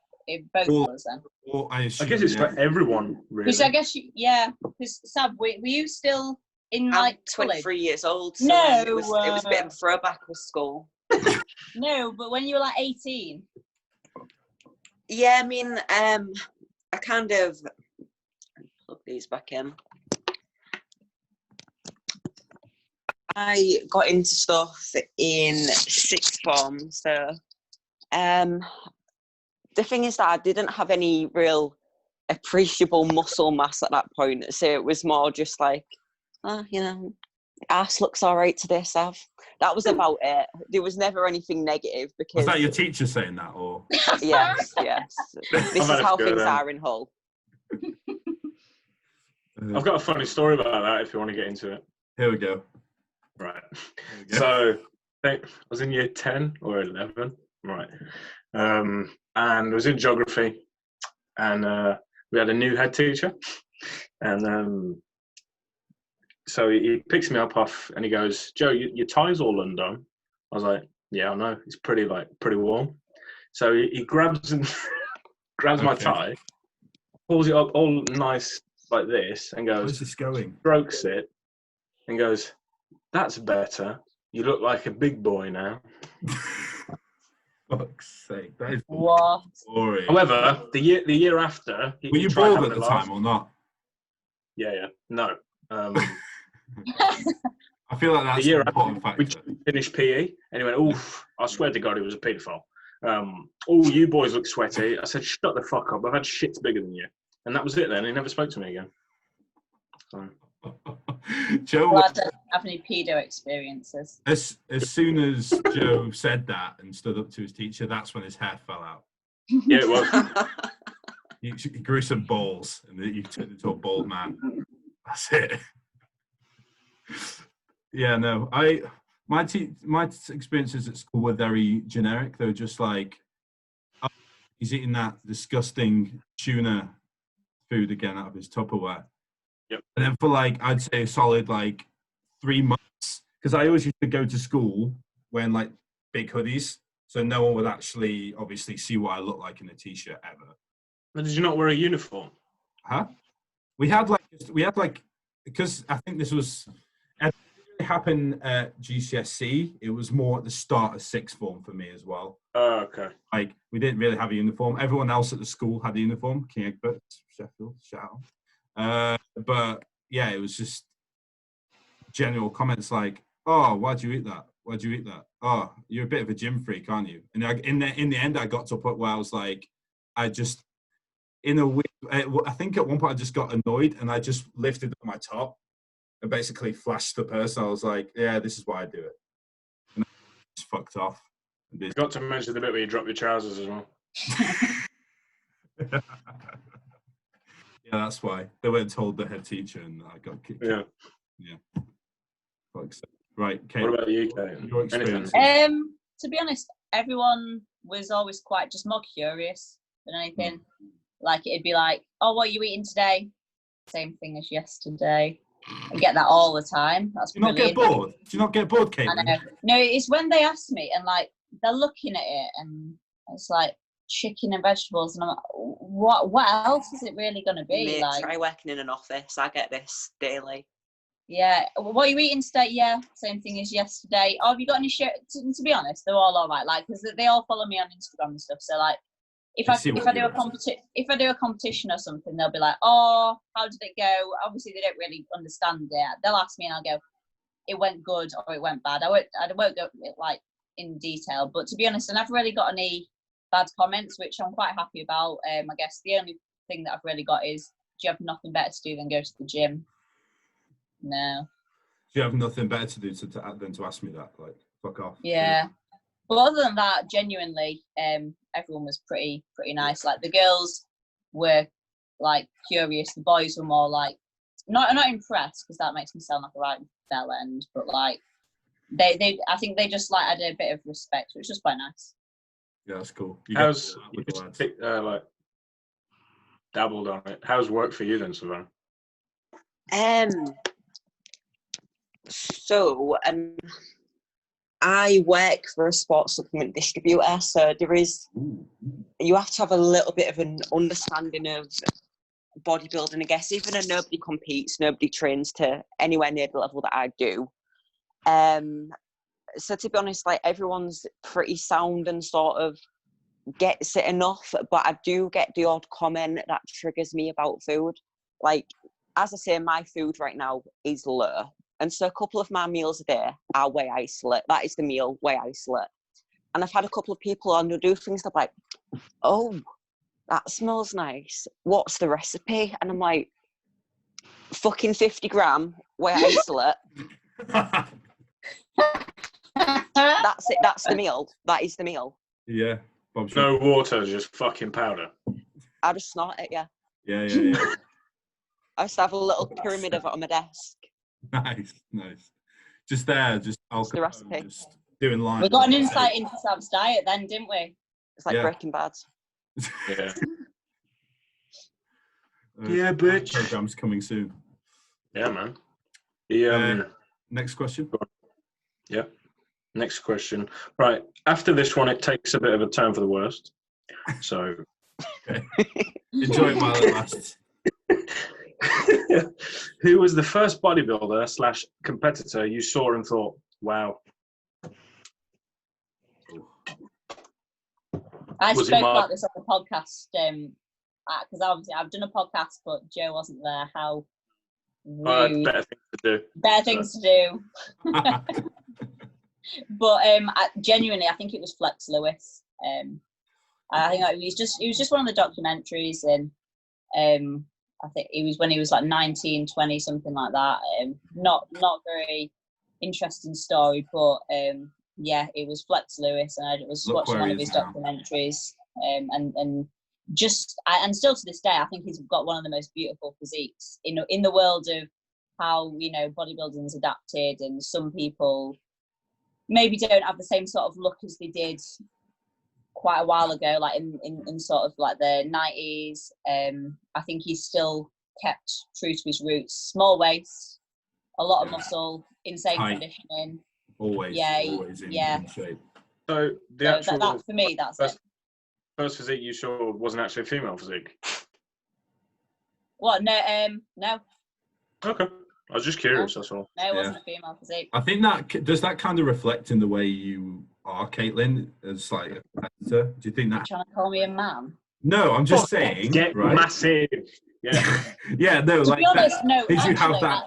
both of us then? Or I guess it's for everyone, really. Because I guess because Sab, were you still in I'm 23 college? years old. So No, it was a bit of a throwback with school. No, but when you were like 18. Yeah, I mean, I kind of plug these back in. I got into stuff in sixth form, so the thing is that I didn't have any real appreciable muscle mass at that point, so it was more just like, ass looks all right today, Sav. That was about it. There was never anything negative because. Was that your teacher saying that, or? Yes. This is how things are in Hull. I've got a funny story about that if you want to get into it. Here we go. Right. So I was in year 10 or 11. Right. And I was in geography, and we had a new head teacher, and so he picks me up off, and he goes, "Joe, your tie's all undone." I was like, "Yeah, I know. It's pretty warm." So he grabs my tie, pulls it up all nice like this, and goes, "Where's this going?" Strokes it, and goes, "That's better. You look like a big boy now." Fuck's sake, that is what? boring. However, the year after, were you bald at the time or not? Yeah. No. I feel like that's an important factor. We finished PE, and he went, "Oof! I swear to God, he was a paedophile. All you boys look sweaty." I said, "Shut the fuck up! I've had shits bigger than you." And that was it. Then he never spoke to me again. So. Joe, I don't have any pedo experiences. As soon as Joe said that and stood up to his teacher, that's when his hair fell out. Yeah, it was. He grew some balls, and you turned into a bald man. That's it. Yeah, no. My experiences at school were very generic. They were just like, oh, he's eating that disgusting tuna food again out of his Tupperware. Yep. And then for I'd say a solid 3 months, because I always used to go to school wearing big hoodies, so no one would actually obviously see what I look like in a t-shirt ever. But did you not wear a uniform? Huh? We had because I think this was it happened at GCSE. It was more at the start of sixth form for me as well. Oh, okay. We didn't really have a uniform. Everyone else at the school had a uniform. King Egbert, Sheffield, shout out. But yeah, it was just general comments like, "Oh, why'd you eat that? Why'd you eat that? Oh, you're a bit of a gym freak, aren't you?" And in the end, I got to a point where I was like, I think at one point I just got annoyed, and I just lifted up my top and basically flashed the person. I was like, "Yeah, this is why I do it." And I just fucked off. You got to mention the bit where you drop your trousers as well. Yeah, that's why they weren't told the head teacher, and I got kicked. Yeah. Right, Kate. What about you, Kate? Your experience? To be honest, everyone was always quite just more curious than anything. It'd be like, "Oh, what are you eating today?" Same thing as yesterday. I get that all the time. That's Do you not get bored? Do you not get bored, Kate? I know. No, it's when they ask me and they're looking at it and it's like chicken and vegetables, and I'm like, what else is it really going to be? Mate, try working in an office. I get this daily. Yeah. What are you eating today? Yeah, same thing as yesterday. Oh, have you got any shit? To be honest, they're all right. Because they all follow me on Instagram and stuff. So if I do a competition or something, they'll be like, "Oh, how did it go?" Obviously, they don't really understand it. They'll ask me, and I'll go, "It went good or it went bad." I won't go in detail. But to be honest, I never really got any bad comments, which I'm quite happy about. I guess the only thing that I've really got is, do you have nothing better to do than go to the gym? No. Do you have nothing better to do than to ask me that? Like, fuck off. Yeah. But other than that, genuinely, everyone was pretty nice. Like, the girls were like curious. The boys were more like not impressed, because that makes me sound like a right bell end. But like they I think they just like had a bit of respect, which was quite nice. Yeah, that's cool. How's you just like dabbled on it? How's work for you then, Savannah? So I work for a sports supplement distributor, so you have to have a little bit of an understanding of bodybuilding, I guess. Even though nobody competes, nobody trains to anywhere near the level that I do. So to be honest, like, everyone's pretty sound and sort of gets it enough, but I do get the odd comment that triggers me about food. Like, as I say, my food right now is low. And so a couple of my meals a day are whey isolate. That is the meal, whey isolate. And I've had a couple of people on who do things that like, oh, that smells nice. What's the recipe? And I'm like, fucking 50 gram whey isolate. That's it. That's the meal. That is the meal. Yeah. No water, just fucking powder. I just snort it, yeah. Yeah. I just have a little pyramid of it on my desk. Nice. Just alcohol, the recipe. just doing lines. We got an insight into Sam's diet then, didn't we? It's like Breaking Bad. Yeah. Yeah, bitch. Program's coming soon. Yeah, man. Next question. Yeah. Next question. Right. After this one, it takes a bit of a turn for the worst. So. Okay. Enjoy it while it lasts. Who was the first bodybuilder / competitor you saw and thought, wow? I spoke about this on the podcast, because obviously I've done a podcast, but Joe wasn't there. How rude. Better things to do. But genuinely, I think it was Flex Lewis. I think it was just one of the documentaries, and I think it was when he was like 19, 20, something like that. Not very interesting story, but yeah, it was Flex Lewis, and I was watching one of his documentaries, and still to this day, I think he's got one of the most beautiful physiques in the world of how bodybuilding's adapted, and some people maybe don't have the same sort of look as they did quite a while ago, like in sort of like the 90s. I think he's still kept true to his roots. Small waist, a lot of muscle, insane conditioning. Always in shape. So that for me, that's it. First physique you saw wasn't actually a female physique? What? No. Okay. I was just curious, that's all. No, it wasn't a female physique. I think that kind of reflect in the way you are, Caitlin, as like a competitor. Do you think that? You're trying to call me a man? No, I'm just saying. Get right? Massive. Yeah. Yeah, no, to like be honest, that. no. Did you have that?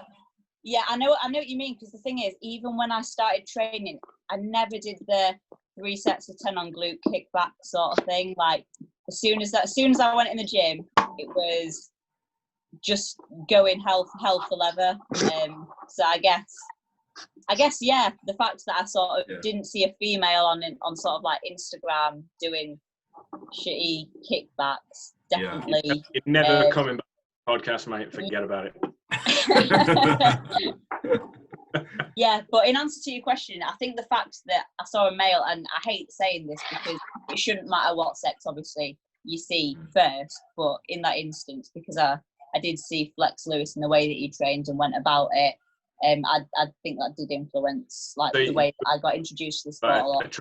Yeah, I know what you mean, because the thing is, even when I started training, I never did the 3 sets of 10 on glute kickback sort of thing. Like, as soon as I went in the gym, it was just going hell for leather. So I guess yeah, the fact that I sort of didn't see a female on sort of like Instagram doing shitty kickbacks, definitely. Yeah. You're never coming back to the podcast, mate. Forget about it. Yeah, but in answer to your question, I think the fact that I saw a male, and I hate saying this because it shouldn't matter what sex obviously you see first, but in that instance, because I did see Flex Lewis in the way that he trained and went about it, I think that did influence the way that I got introduced to the sport a lot.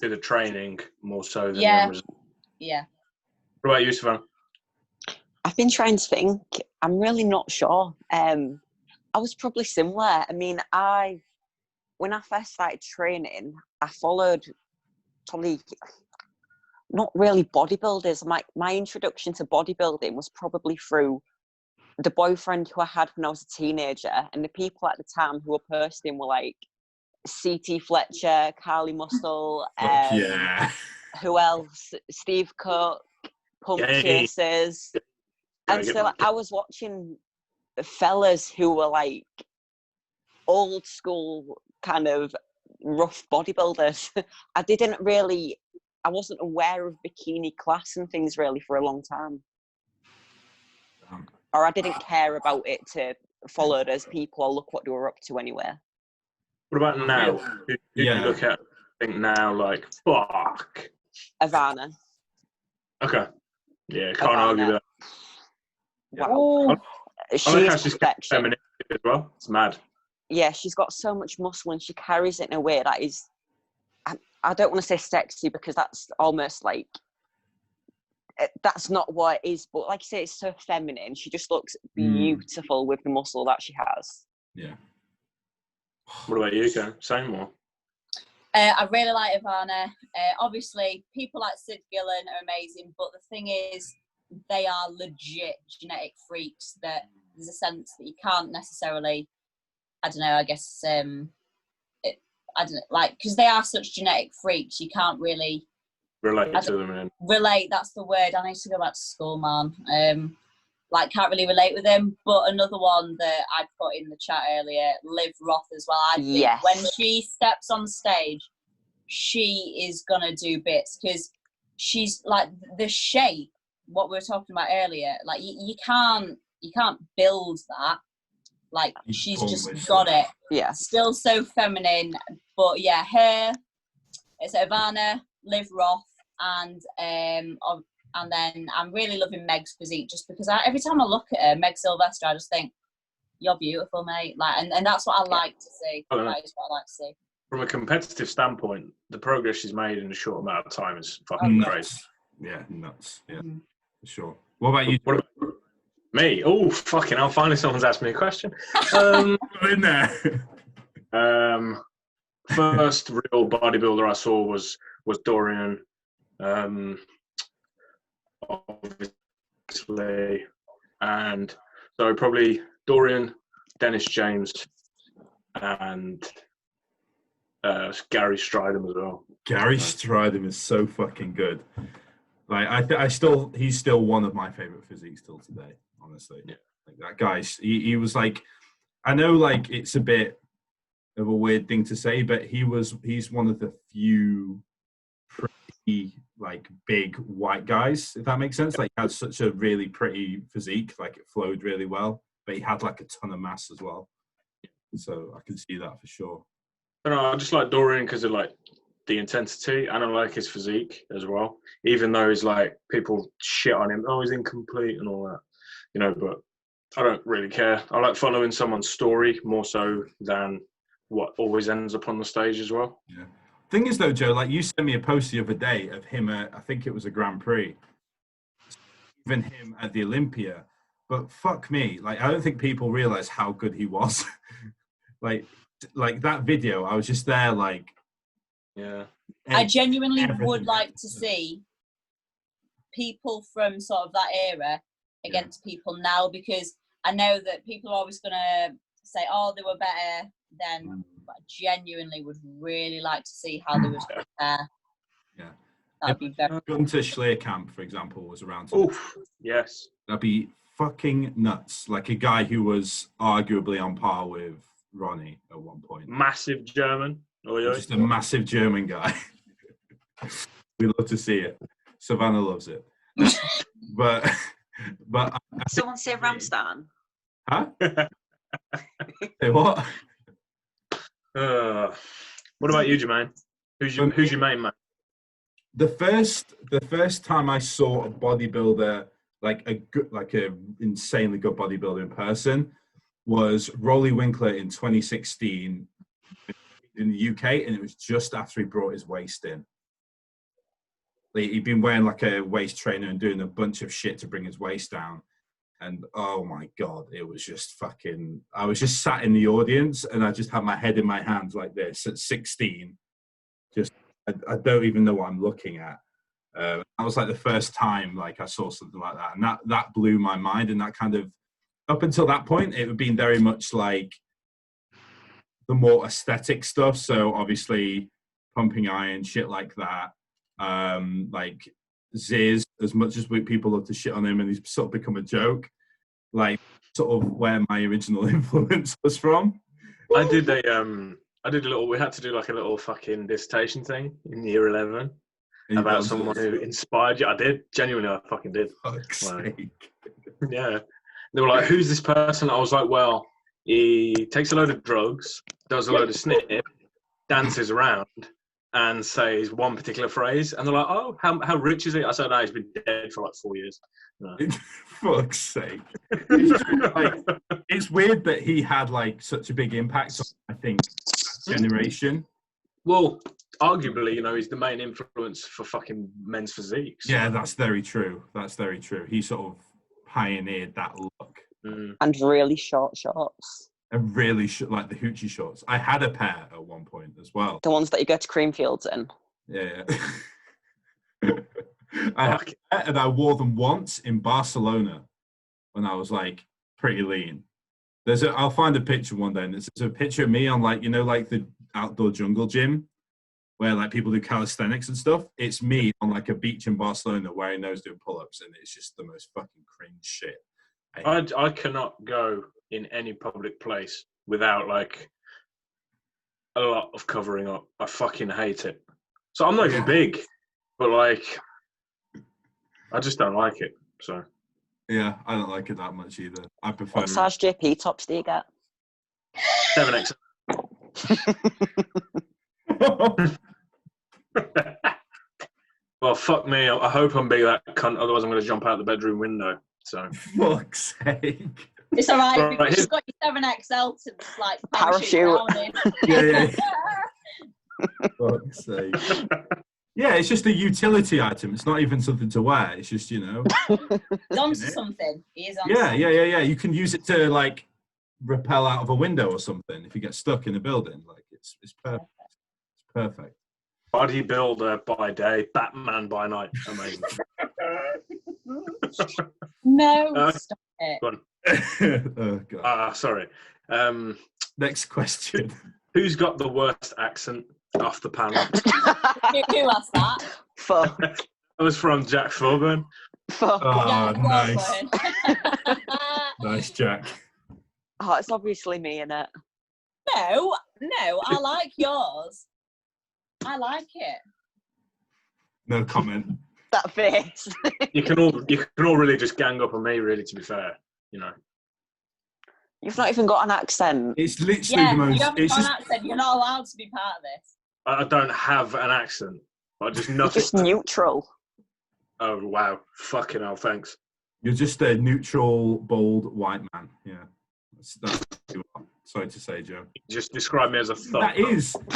To the training more so than yeah. the results. Yeah. What about you, Savannah? I've been trying to think. I'm really not sure. I was probably similar. I mean, when I first started training, I followed probably not really bodybuilders. My introduction to bodybuilding was probably through the boyfriend who I had when I was a teenager, and the people at the time who were posting were like C.T. Fletcher, Carly Muscle, yeah. Who else? Steve Cook, Pump Chasers. And so like, I was watching fellas who were like old school kind of rough bodybuilders. I wasn't aware of bikini class and things really for a long time. Or I didn't care about it to follow those people or look what they were up to anywhere. What about now? Who do you look at, think now, like, fuck? Ivana. Okay. Yeah, can't argue with that. Wow. I like how she's feminine as well. It's mad. Yeah, she's got so much muscle and she carries it in a way that is, I don't want to say sexy because that's almost like, that's not what it is. But like you say, it's so feminine. She just looks beautiful with the muscle that she has. Yeah. What about you, Ken? Same or? I really like Ivana. Obviously, people like Sid Gillen are amazing, but the thing is, they are legit genetic freaks that there's a sense that you can't necessarily, I don't know, I guess, I don't know, like, because they are such genetic freaks, you can't really relate to them. Relate, that's the word. I need to go back to school, man. Like, can't really relate with them. But another one that I put in the chat earlier, Liv Roth as well. I think when she steps on stage, she is gonna do bits because she's like the shape. What we were talking about earlier, like you can't build that. Like she's just got it. Yeah. Still so feminine, but yeah, her. It's Ivana, Liv Roth, and then I'm really loving Meg's physique just because every time I look at her, Meg Sylvester, I just think you're beautiful, mate. Like, and that's what I like to see. That is what I like to see. From a competitive standpoint, the progress she's made in a short amount of time is fucking crazy. Yeah, nuts. Yeah, for sure. What about you? What about me? Oh, fucking hell. Finally someone's asked me a question. In there. First real bodybuilder I saw was Dorian. Obviously. And so probably Dorian, Dennis James, and Gary Stridham as well. Gary Stridham is so fucking good. Like he's still one of my favorite physiques till today. Honestly, like that guy. He was like, I know like it's a bit of a weird thing to say, but he's one of the few pretty like big white guys, if that makes sense. Like he had such a really pretty physique, like it flowed really well, but he had like a ton of mass as well. So I can see that for sure. I don't know, I just like Dorian because of like the intensity, and I like his physique as well. Even though he's like people shit on him, oh he's incomplete and all that, you know. But I don't really care. I like following someone's story more so than what always ends up on the stage as well. Yeah. Thing is though, Joe, like you sent me a post the other day of him at, I think it was a Grand Prix, even him at the Olympia. But fuck me, like I don't think people realize how good he was. like that video, I was just there like. Yeah. I genuinely would like to see people from sort of that era against people now, because I know that people are always going to say, oh, they were better then, but I genuinely would really like to see how they would compare. Yeah. That'd be very... Gunter Schleerkamp, for example, was around. Oof, yes. That'd be fucking nuts. Like a guy who was arguably on par with Ronnie at one point. Massive German. Just a massive German guy. We love to see it. Savannah loves it. but someone say Ramstan. Huh? Say what? What about you, Jermaine? Who's your main man? The first time I saw a bodybuilder, like a insanely good bodybuilder in person, was Rolly Winkler in 2016 in the UK, and it was just after he brought his waist in. Like, he'd been wearing like a waist trainer and doing a bunch of shit to bring his waist down. And oh my God, it was just fucking, I was just sat in the audience and I just had my head in my hands like this at 16. Just, I don't even know what I'm looking at. That was like the first time like I saw something like that. And that blew my mind. And that kind of, up until that point, it had been very much like the more aesthetic stuff. So obviously pumping iron, shit like that. like Ziz, as much as people love to shit on him and he's sort of become a joke, like sort of where my original influence was from. I did a little, we had to do like a little fucking dissertation thing in year 11 about someone who inspired you. I did, genuinely, I fucking did. Fuck's sake. Yeah. They were like, who's this person? I was like, well, he takes a load of drugs, does a load of snip, dances around, and says one particular phrase. And they're like, oh, how rich is he? I said, no, he's been dead for like 4 years. No. Fuck's sake. It's weird that he had like such a big impact on, I think, that generation. Well, arguably, you know, he's the main influence for fucking men's physiques. So. Yeah, that's very true. That's very true. He sort of pioneered that look. And really short shorts. And really like the hoochie shorts. I had a pair at one point as well. The ones that you go to Creamfields in. Yeah. And I wore them once in Barcelona when I was like pretty lean. I'll find a picture one day, and it's a picture of me on like, you know, like the outdoor jungle gym where like people do calisthenics and stuff. It's me on like a beach in Barcelona wearing those doing pull-ups, and it's just the most fucking cringe shit. I cannot go in any public place without like a lot of covering up. I fucking hate it. So I'm not even big, but like I just don't like it. So yeah, I don't like it that much either. I prefer. What size JP tops do you get? 7X. Well, fuck me. I hope I'm big that cunt. Otherwise, I'm going to jump out the bedroom window. So fuck's sake. It's all right. Because you've got your 7XL to like parachute. Yeah. Fuck's sake. Yeah, it's just a utility item. It's not even something to wear. It's just, you know. He's onto something. He is on something. Yeah. You can use it to like rappel out of a window or something if you get stuck in a building. Like it's perfect. It's perfect. Bodybuilder by day, Batman by night. Amazing. No, stop it. Oh god. Sorry. Next question. Who's got the worst accent off the panel? Who asked that? Fuck. That was from Jack Thorburn. Fuck. Oh, nice. Nice, Jack. Oh, it's obviously me, innit? No, I like yours. I like it. No comment. That face. You can all really just gang up on me, really, to be fair. You know. You've not even got an accent. It's literally the most. You haven't got an accent. You're not allowed to be part of this. I don't have an accent. I just nothing. You're just neutral. Oh wow! Fucking hell! Thanks. You're just a neutral, bold white man. Yeah. That's sorry to say, Joe. Just describe me as a thug.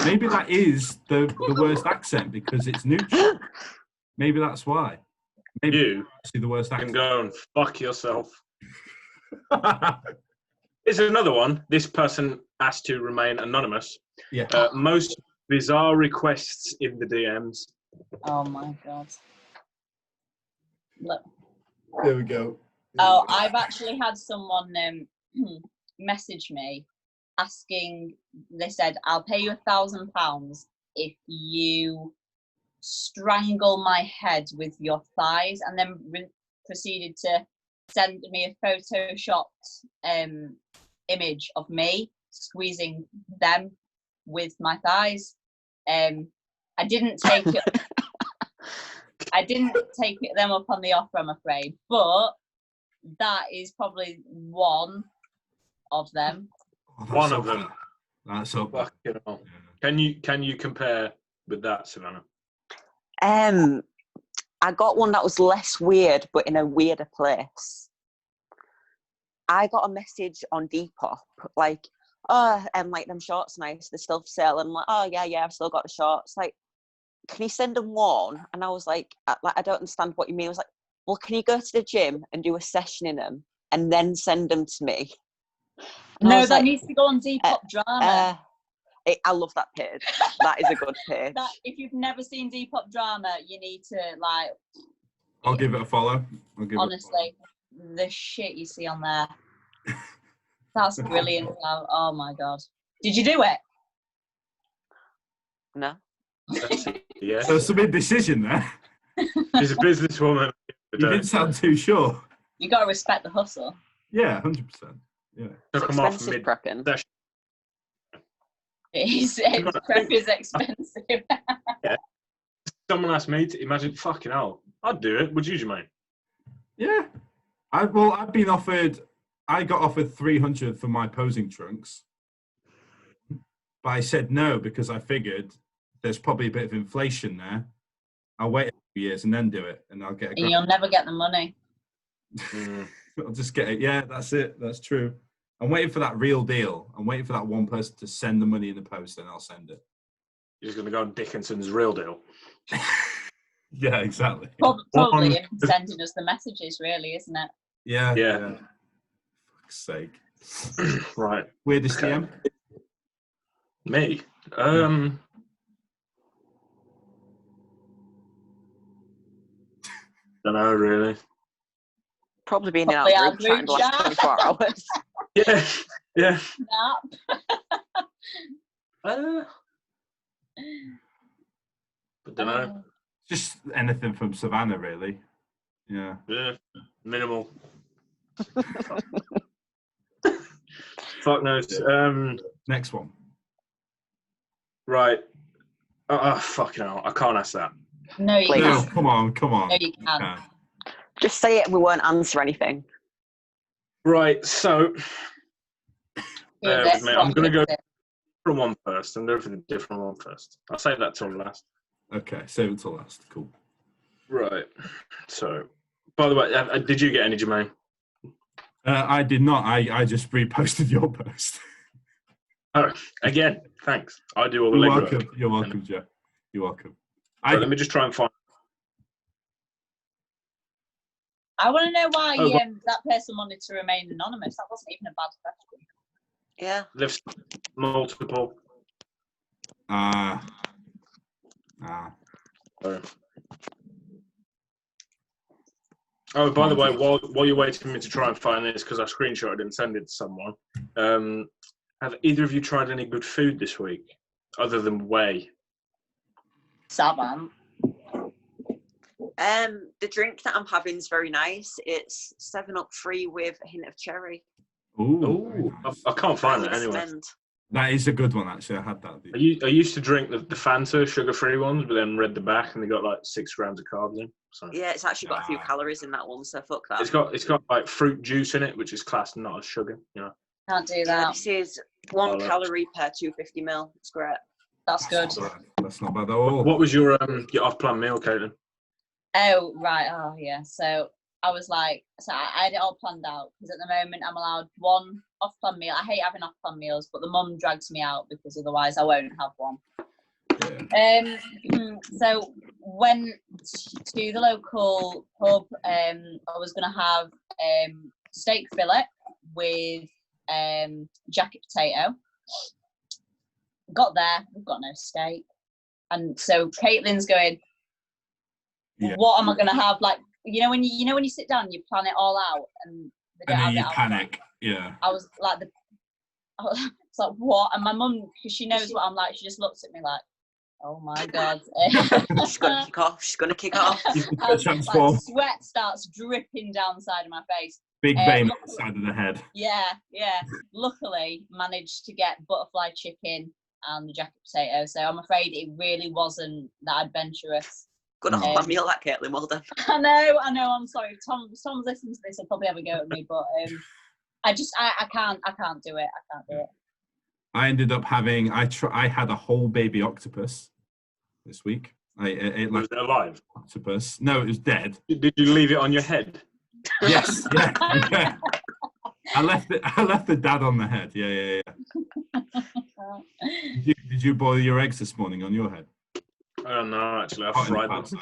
Maybe that is the worst accent because it's neutral. Maybe that's why. Maybe you actually the worst accent. Can go and fuck yourself. Here's another one. This person asked to remain anonymous. Yeah. Most bizarre requests in the DMs. Oh my god. Look. There we go. I've actually had someone message me asking. They said, "I'll pay you £1,000 if you strangle my head with your thighs," and then proceeded to send me a photoshopped image of me squeezing them with my thighs. I didn't take it. I didn't take them up on the offer, I'm afraid, but that is probably one of them. One of them. That's up. Can you compare with that, Savannah? I got one that was less weird, but in a weirder place. I got a message on Depop, like, like them shorts nice, they're still for sale. And I'm like, oh yeah, I've still got the shorts. Like, can you send them worn? And I was like, I don't understand what you mean. I was like, well, can you go to the gym and do a session in them and then send them to me? And no, that needs to go on Depop Drama. I love that page. That is a good page. If you've never seen Depop Drama, you need to like. I'll give it a follow. Honestly, the shit you see on there. That's brilliant. Oh my god! Did you do it? No. Yes. So it's a big decision there. She's a businesswoman. You didn't sound too sure. You got to respect the hustle. Yeah, 100%. Yeah. Took them off Expensive mid prepping. session. Prep is expensive. Yeah. Someone asked me to imagine, fucking hell, I'd do it. Would you, mate? Yeah. I got offered 300 for my posing trunks. But I said no because I figured there's probably a bit of inflation there. I'll wait a few years and then do it, and I'll get a And you'll never get the money. I'll just get it. Yeah, that's it. That's true. I'm waiting for that real deal. I'm waiting for that one person to send the money in the post, and I'll send it. You're just going to go on Dickinson's Real Deal. Yeah, exactly. Probably him sending us the messages, really, isn't it? Yeah. Yeah. Fuck's sake. Right. Weirdest Okay. DM? Me? Don't know, really. Probably being in our Probably group chat in the last 24 hours. Yeah. Nap. But don't know. Just anything from Savannah, really. Yeah. Yeah. Minimal. Fuck knows. Next one. Right. Fucking hell. I can't ask that. No, you Please. No, can't. come on. No, you can't. Just say it and we won't answer anything. Right, so bear with me. I'm going to go for one first. I'm going for the different one first. I'll save that till last. Okay, save it till last. Cool. Right. So, by the way, did you get any, Jermaine? I did not. I just reposted your post. Oh, again, thanks. I do all the You're legwork. welcome. You're welcome, Joe. You're welcome. Right, let me just try and find. I want to know why that person wanted to remain anonymous. That wasn't even a bad question. Yeah. Lift multiple. Oh, by the way, while you're waiting for me to try and find this, because I screenshotted it and sent it to someone, have either of you tried any good food this week, other than whey? Savannah. The drink that I'm having is very nice. It's 7-Up free with a hint of cherry. Ooh. Nice. I can't find it anyway. That is a good one, actually. I had that. I used to drink the Fanta sugar-free ones, but then read the back and they got like 6 grams of carbs in. So. Yeah, it's actually got a few calories in that one, so fuck that. It's got like fruit juice in it, which is classed not as sugar. You know. Can't do Yeah, that. this is 1 calorie per 250 ml. It's great. That's good. That's not bad at all. What was your off-plan meal, Caitilin? Oh, right. Oh, yeah. So I was like, I had it all planned out because at the moment I'm allowed 1 off-plan meal. I hate having off-plan meals, but the mum drags me out because otherwise I won't have one. Yeah. So went to the local pub. I was going to have steak fillet with jacket potato. Got there, we've got no steak, and so Caitlin's going. Yeah. What am I going to have? Like, you know when you sit down, you plan it all out, and then you panic. Yeah. I was like, it's like what? And my mum, because she knows what I'm like, she just looks at me like, oh my god. She's gonna kick off. She's gonna kick off. Like, sweat starts dripping down the side of my face. Big vein on the side of the head. Yeah. Luckily, managed to get butterfly chicken and the jacket potato. So I'm afraid it really wasn't that adventurous. Good off meal, that Caitilin. Well done. I know. I'm sorry. Tom's listening to this. He'll probably have a go at me, but I can't do it. I can't do it. I ended up having. I had a whole baby octopus this week. I ate like was it alive? Octopus. No, it was dead. Did you leave it on your head? Yes. Yeah. I left the dad on the head. Yeah. Did you boil your eggs this morning on your head? I don't know, actually. I fried them.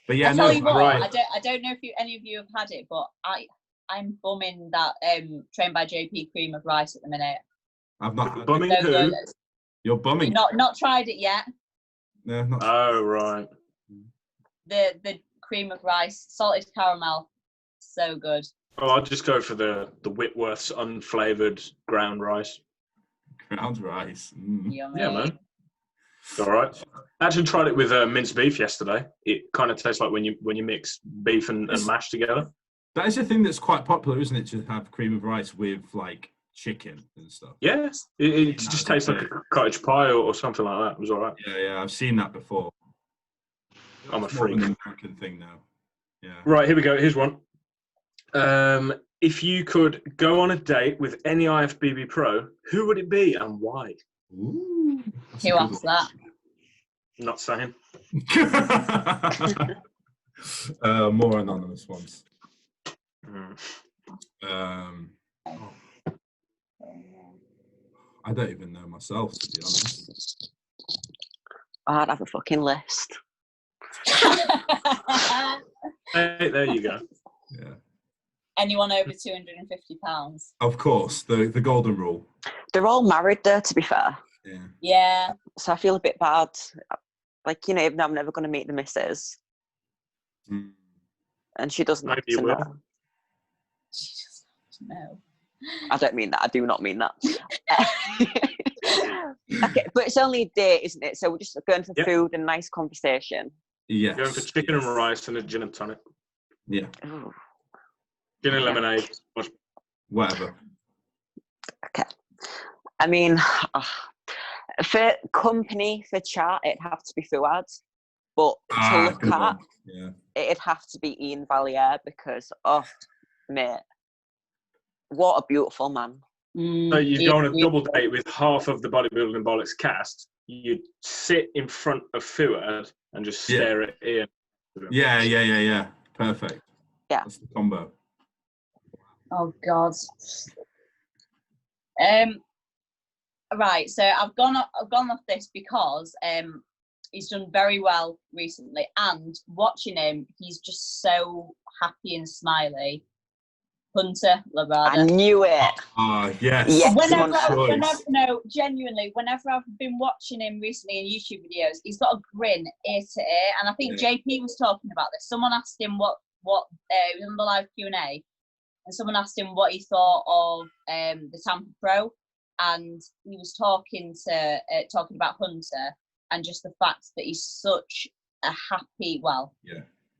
But yeah, I tell you what, right. I don't know if any of you have had it, but I'm bumming that Trained by JP cream of rice at the minute. I've not. Bumming who? You're bumming. Not tried it yet. No, not. Oh right. The cream of rice, salted caramel, so good. Oh, I'll just go for the Whitworth's unflavoured ground rice. Ground rice. Mm. Yummy. Yeah, man. All right. I actually tried it with minced beef yesterday. It kind of tastes like when you mix beef and mash together. That is a thing that's quite popular, isn't it? To have cream of rice with like chicken and stuff. Yes, it just tastes like a cottage pie or something like that. It was all right. Yeah, I've seen that before. I'm a It's more of freak. an American thing now. Yeah. Right, here we go. Here's one. If you could go on a date with any IFBB pro, who would it be and why? Ooh, Who asked that? Not saying. More anonymous ones. Mm. I don't even know myself, to be honest. I'd have a fucking list. Hey, there you go. Yeah. Anyone over £250? Of course, the golden rule. They're all married though, to be fair. Yeah. Yeah. So I feel a bit bad. Like, you know, even though I'm never going to meet the missus. Mm. And she doesn't Maybe have you to will. know. She just no. I don't mean that. I do not mean that. Okay, but it's only a date, isn't it? So we're just going for food and nice conversation. Yes. Going for chicken and rice and a gin and tonic. Yeah. Ooh. Gin and lemonade. Whatever. Okay. I mean, for company, for chat, it'd have to be Fuad. But to look at, it'd have to be Ian Valier because, oh, mate, what a beautiful man. So you go on a double date with half of the Bodybuilding Bollocks cast. You'd sit in front of Fuad and just stare at Ian. Yeah. Perfect. Yeah. That's the combo. Oh God. Right. So I've gone off this because he's done very well recently, and watching him, he's just so happy and smiley. Hunter Labrada. I knew it. Yes. Whenever, no, genuinely, whenever I've been watching him recently in YouTube videos, he's got a grin ear to ear. And I think JP was talking about this. Someone asked him what it was on the live Q&A, and someone asked him what he thought of the Tampa Pro, and he was talking about Hunter and just the fact that he's such a happy,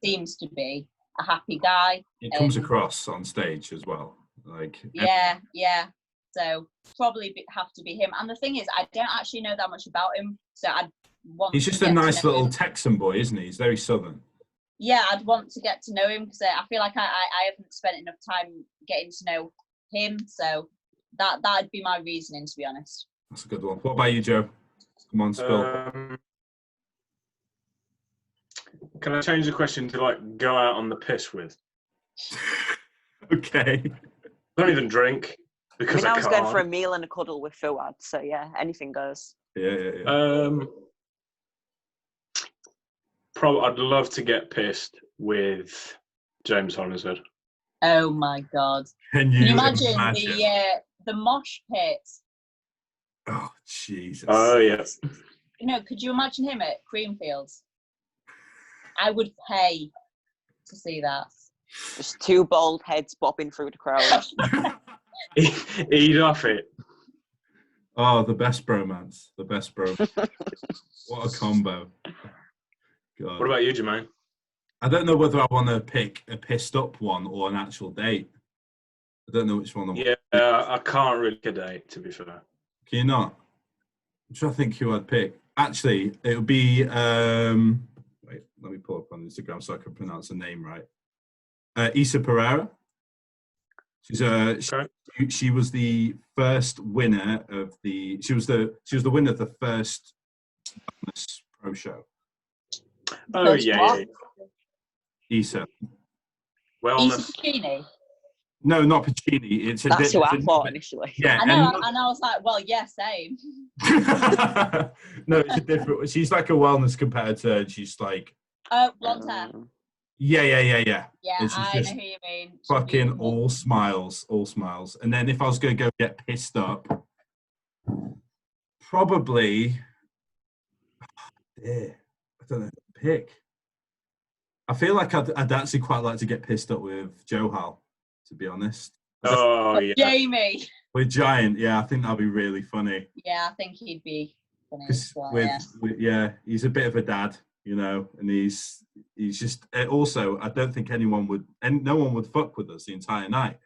seems to be a happy guy. It comes across on stage as well. Yeah. So probably have to be him. And the thing is, I don't actually know that much about him, so I'd want. He's just a nice little Texan boy, isn't he? He's very southern. Yeah, I'd want to get to know him because I feel like I haven't spent enough time getting to know him. So that'd be my reasoning, to be honest. That's a good one. What about you, Joe? Come on, spill. Can I change the question to go out on the piss with? Okay. Don't even drink because I was going for a meal and a cuddle with Fuad, so yeah, anything goes. Yeah. Probably, I'd love to get pissed with James Hollingshead. Oh my God! Can you imagine the mosh pit? Oh Jesus! Oh yes. Could you imagine him at Creamfields? I would pay to see that. Just two bald heads bobbing through the crowd. Eat off it. Oh, the best bromance. The best bromance. What a combo. God. What about you, Jermaine? I don't know whether I want to pick a pissed up one or an actual date. I don't know which one I want. Yeah, I can't really pick a date, to be fair. Can you not? I'm trying to think who I'd pick. Actually, it would be... wait, let me pull up on Instagram so I can pronounce the name right. Isa Pereira. She was the first winner of the. She was the winner of the first pro show. Oh yeah. Isa. Wellness. Isa Bikini. No, not Pacini. That's who I thought initially. Yeah, I know, and I was like, well, yeah, same. No, it's a different. She's like a wellness competitor, and she's like. Blonde hair. Yeah. Yeah, And she's I just know who you mean. fucking all smiles. And then if I was going to go get pissed up, probably. I don't know who to pick. I feel like I'd actually quite like to get pissed up with Joe Hal, to be honest. Oh yeah. Jamie. With Giant, yeah, I think that'd be really funny. Yeah, I think he'd be funny as well, with, he's a bit of a dad, you know, and he's just also, I don't think no one would fuck with us the entire night,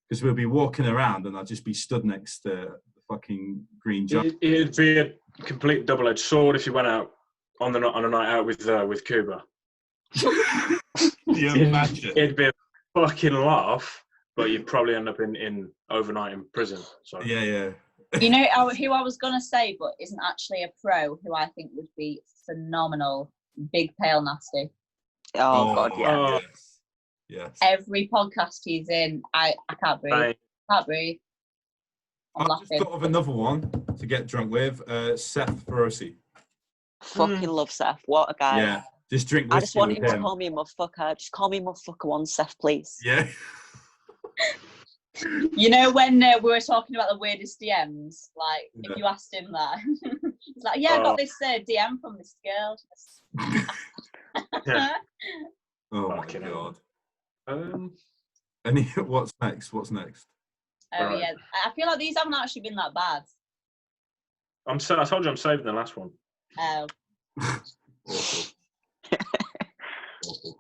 because we'll be walking around and I'll just be stood next to the fucking green giant. It'd be a complete double-edged sword if you went out on a night out with Cuba. You imagine? It'd be a fucking laugh, but you'd probably end up in overnight in prison. So Yeah. You know who I was gonna say, but isn't actually a pro, who I think would be phenomenal? Big Pale Nasty. Oh God, yeah. Yes. Every podcast he's in, I can't breathe. Right. Can't breathe. I'm I've laughing. just thought of another one to get drunk with. Seth Feroci. Fucking love Seth. What a guy. Yeah. Just drink whiskey I just want with him to call me a motherfucker. Just call me motherfucker once, Seth, please. Yeah. You know when we were talking about the weirdest DMs, like if you asked him that, he's like, "Yeah, I got this DM from this girl." Yeah. Oh my Fucking God. hell. What's next? Oh Right. yeah, I feel like these haven't actually been that bad. I told you I'm saving the last one. Oh, Awful. Awful.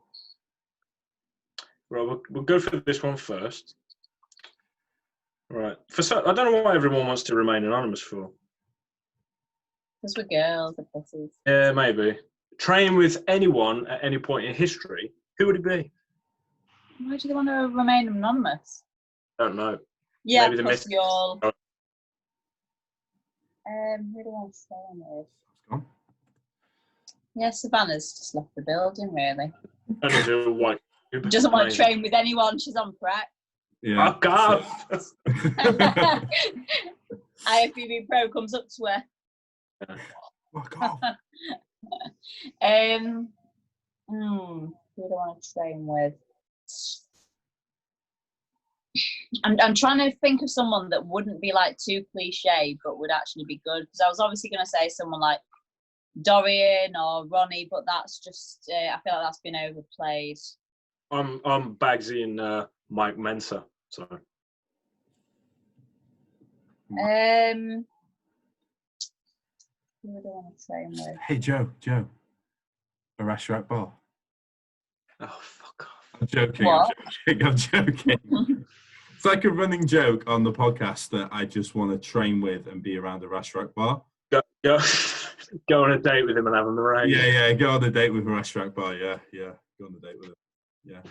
Right, we'll go for this one first. Right. I don't know why everyone wants to remain anonymous for. because we're girls, the pussies. Yeah, maybe. Train with anyone at any point in history. Who would it be? Why do they want to remain anonymous? Don't know. Yeah, Maybe the pussy all. Oh. Who do I stay with? It's gone. Yeah, Savannah's just left the building, really. And there's a white. Doesn't want to train with anyone. She's on crack. Yeah. Fuck off. Ifbb Pro comes up to her. Fuck off. Who do I want to train with? I'm trying to think of someone that wouldn't be like too cliche, but would actually be good. Because I was obviously going to say someone like Dorian or Ronnie, but that's just I feel like that's been overplayed. I'm Bagsy and Mike Mensa. So Who would I want to train with? Hey Joe. A restaurant bar. oh fuck off. I'm joking. What? I'm joking. It's like a running joke on the podcast that I just want to train with and be around a restaurant bar. Go on a date with him and have him around. Yeah. Go on a date with a restaurant bar. Yeah. Go on a date with him. Yeah.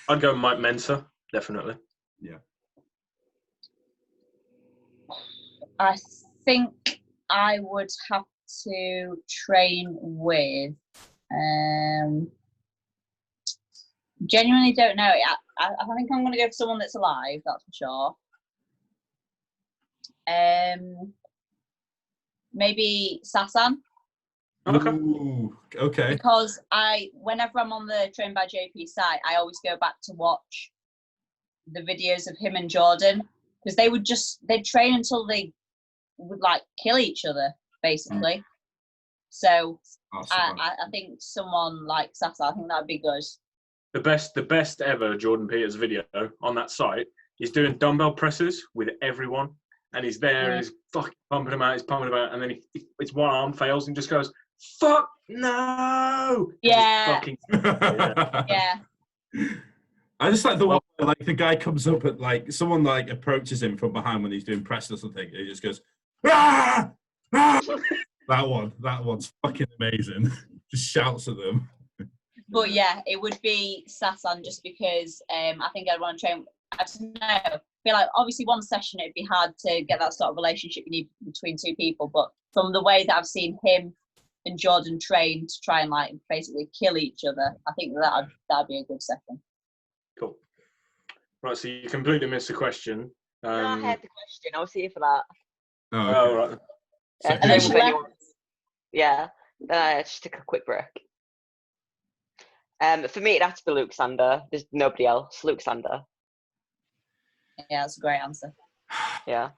I'd go Mike Mensa, definitely. Yeah. I think I would have to train with. Genuinely don't know. I think I'm going to go for someone that's alive. That's for sure. Maybe Sasan. Okay. Ooh, okay. Because whenever I'm on the Train by JP site, I always go back to watch the videos of him and Jordan, because they'd train until they would like kill each other, basically. So I think someone like Sasa, I think that'd be good. The best ever Jordan Peters video on that site. He's doing dumbbell presses with everyone, and he's there and he's fucking pumping him out, and then his one arm fails and just goes, "Fuck no!" Yeah. Yeah. I just like the one where, like, the guy comes up at, like, someone like approaches him from behind when he's doing press or something, and he just goes, "Ah! Ah!" That one's fucking amazing. Just shouts at them. But yeah, it would be Sasan, just because I think I'd want to train. I don't know. I feel like obviously one session it'd be hard to get that sort of relationship you need between two people. But from the way that I've seen him and Jordan train to try and like basically kill each other, I think that'd be a good session. Cool. Right, so you completely missed the question. No, I heard the question. I was here for that. Oh, okay. Oh, right. And then she left. Yeah. Then I just took a quick break. For me, it'd have to be Luke Sander. There's nobody else. Luke Sander. Yeah, that's a great answer. Yeah.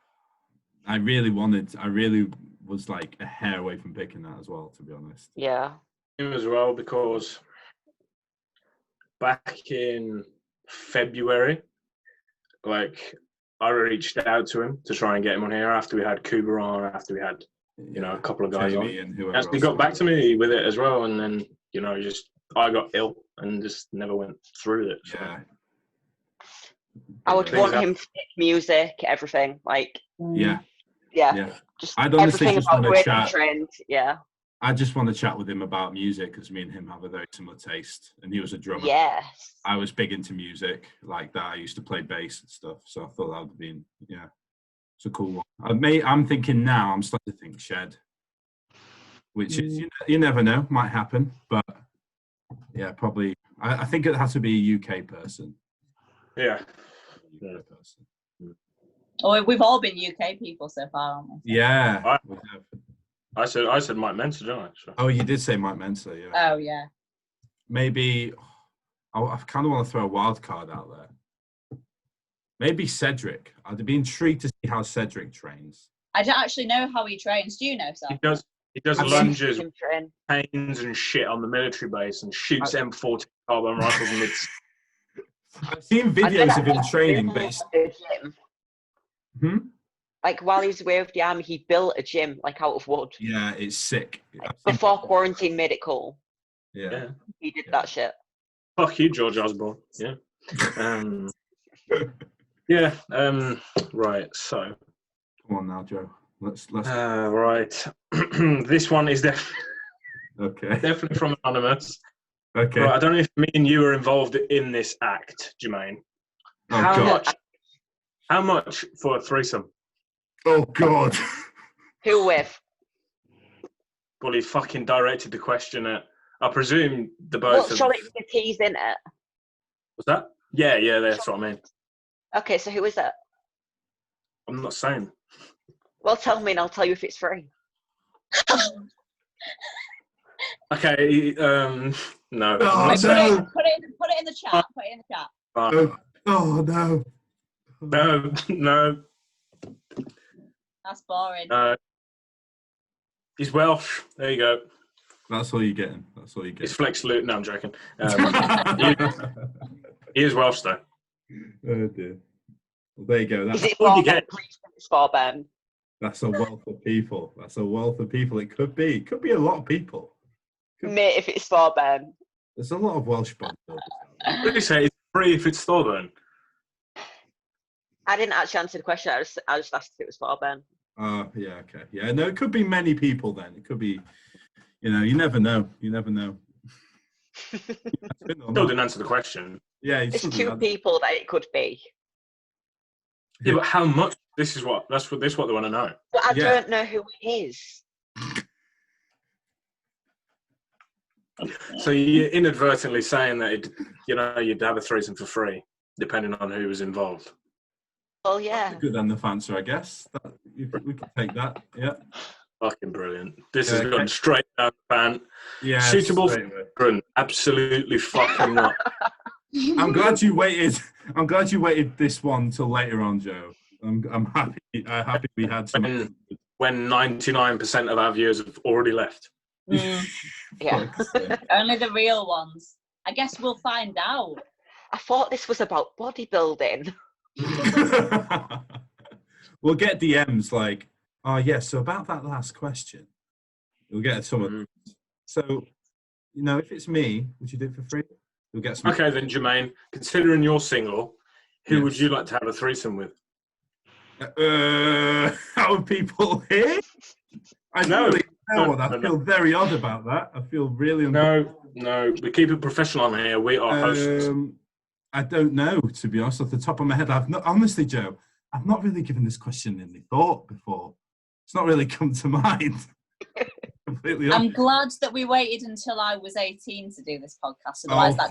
I really was like a hair away from picking that as well, to be honest. Yeah. You as well, because back in February, like, I reached out to him to try and get him on here after we had Kuba on, after we had you know, a couple of guys Jamie on. and whoever Actually else got back to me with it as well, and then, you know, I got ill and just never went through it. So. Yeah. I would want him to pick music, everything. Like, yeah. Just I'd honestly everything just about want to chat. trend. Yeah. I just want to chat with him about music because me and him have a very similar taste, and he was a drummer. Yes. I was big into music like that. I used to play bass and stuff, so I thought that would have been it's a cool one. I'm thinking now. I'm starting to think Shed, which is you never know, might happen, but yeah, probably. I think it has to be a UK person. Yeah. Person. Oh, we've all been UK people so far, haven't we? Yeah. I said Mike Mensa, didn't I? So. Oh, you did say Mike Mensa, yeah. Oh, yeah. Maybe I kind of want to throw a wild card out there. Maybe Cedric. I'd be intrigued to see how Cedric trains. I don't actually know how he trains. Do you know, Sam? He does lunges, pains and shit on the military base and shoots M40 carbine rifles and it's... I've seen videos of him training, but like while he was away with the army, he built a gym like out of wood. Yeah, it's sick. Before quarantine made it cool. Yeah. He did that shit. Fuck you, George Osborne. Yeah. Right. So. Come on now, Joe. Let's. Right. This one is definitely from Anonymous. Okay. Right, I don't know if me and you were involved in this act, Jermaine. How much for a threesome? Oh God. Who with? Well, he fucking directed the question at. I presume the both. What solid tease in it? Was that? Yeah, that's what I mean. Okay, so who is it? I'm not saying. Well, tell me and I'll tell you if it's free. Okay, no. Oh, Put it in the chat. Put it in the chat. Oh no. No. That's boring. He's Welsh. There you go. That's all you're getting. It's Flex Luke. No, I'm joking. He is Welsh, though. Oh dear. Well, there you go. Is it Farben? That's a wealth of people. It could be. It could be a lot of people. Mate, if it's Farben. There's a lot of Welsh bodybuilders. What did you say? It's free if it's Thorburn. I didn't actually answer the question. I just asked if it was Farben. Oh, yeah, okay. Yeah, no, it could be many people then. It could be, you never know. Still didn't answer the question. Yeah, it's two people that it could be. Yeah, but how much? This is what they want to know. But I don't know who it is. So you're inadvertently saying that you'd have a threesome for free, depending on who was involved. Well, yeah. That's a good enough answer, I guess. We can take that. Yeah. Fucking brilliant. This has gone straight down the pan. Yeah. Suitable for children? Absolutely fucking not. I'm glad you waited. I'm glad you waited this one till later on, Joe. I'm happy. Happy we had some. When 99% of our viewers have already left. Yeah. Only the real ones. I guess we'll find out. I thought this was about bodybuilding. We'll get DMs like, oh yes, so about that last question. We'll get someone. So, if it's me, would you do it for free? We'll get some. Okay then, Jermaine, considering you're single, who would you like to have a threesome with? How are people here? I don't really know. I feel very odd about that. I feel really No, we keep it professional on here. We are hosts. I don't know, to be honest. Off the top of my head, honestly, Joe, I've not really given this question any thought before. It's not really come to mind. Completely honest. I'm glad that we waited until I was 18 to do this podcast. Otherwise, that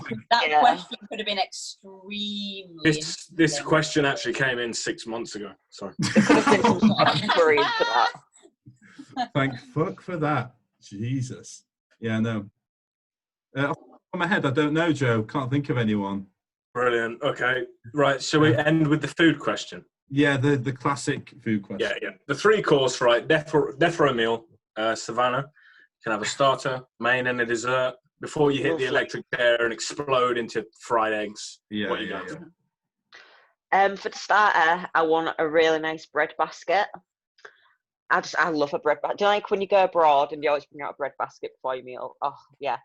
question could have been extremely. This question actually came in 6 months ago. Sorry. Thank fuck for that. Jesus. Yeah, no. Off the top of my head, I don't know, Joe. Can't think of anyone. Brilliant. Okay. Right. Shall we end with the food question? Yeah, the classic food question. Yeah. The 3-course, right? Death row meal. Savannah. You can have a starter, main, and a dessert before you hit the electric chair and explode into fried eggs. Yeah. What you got? For the starter, I want a really nice bread basket. I love a bread basket. Do you like when you go abroad and you always bring out a bread basket before your meal? Oh, yeah.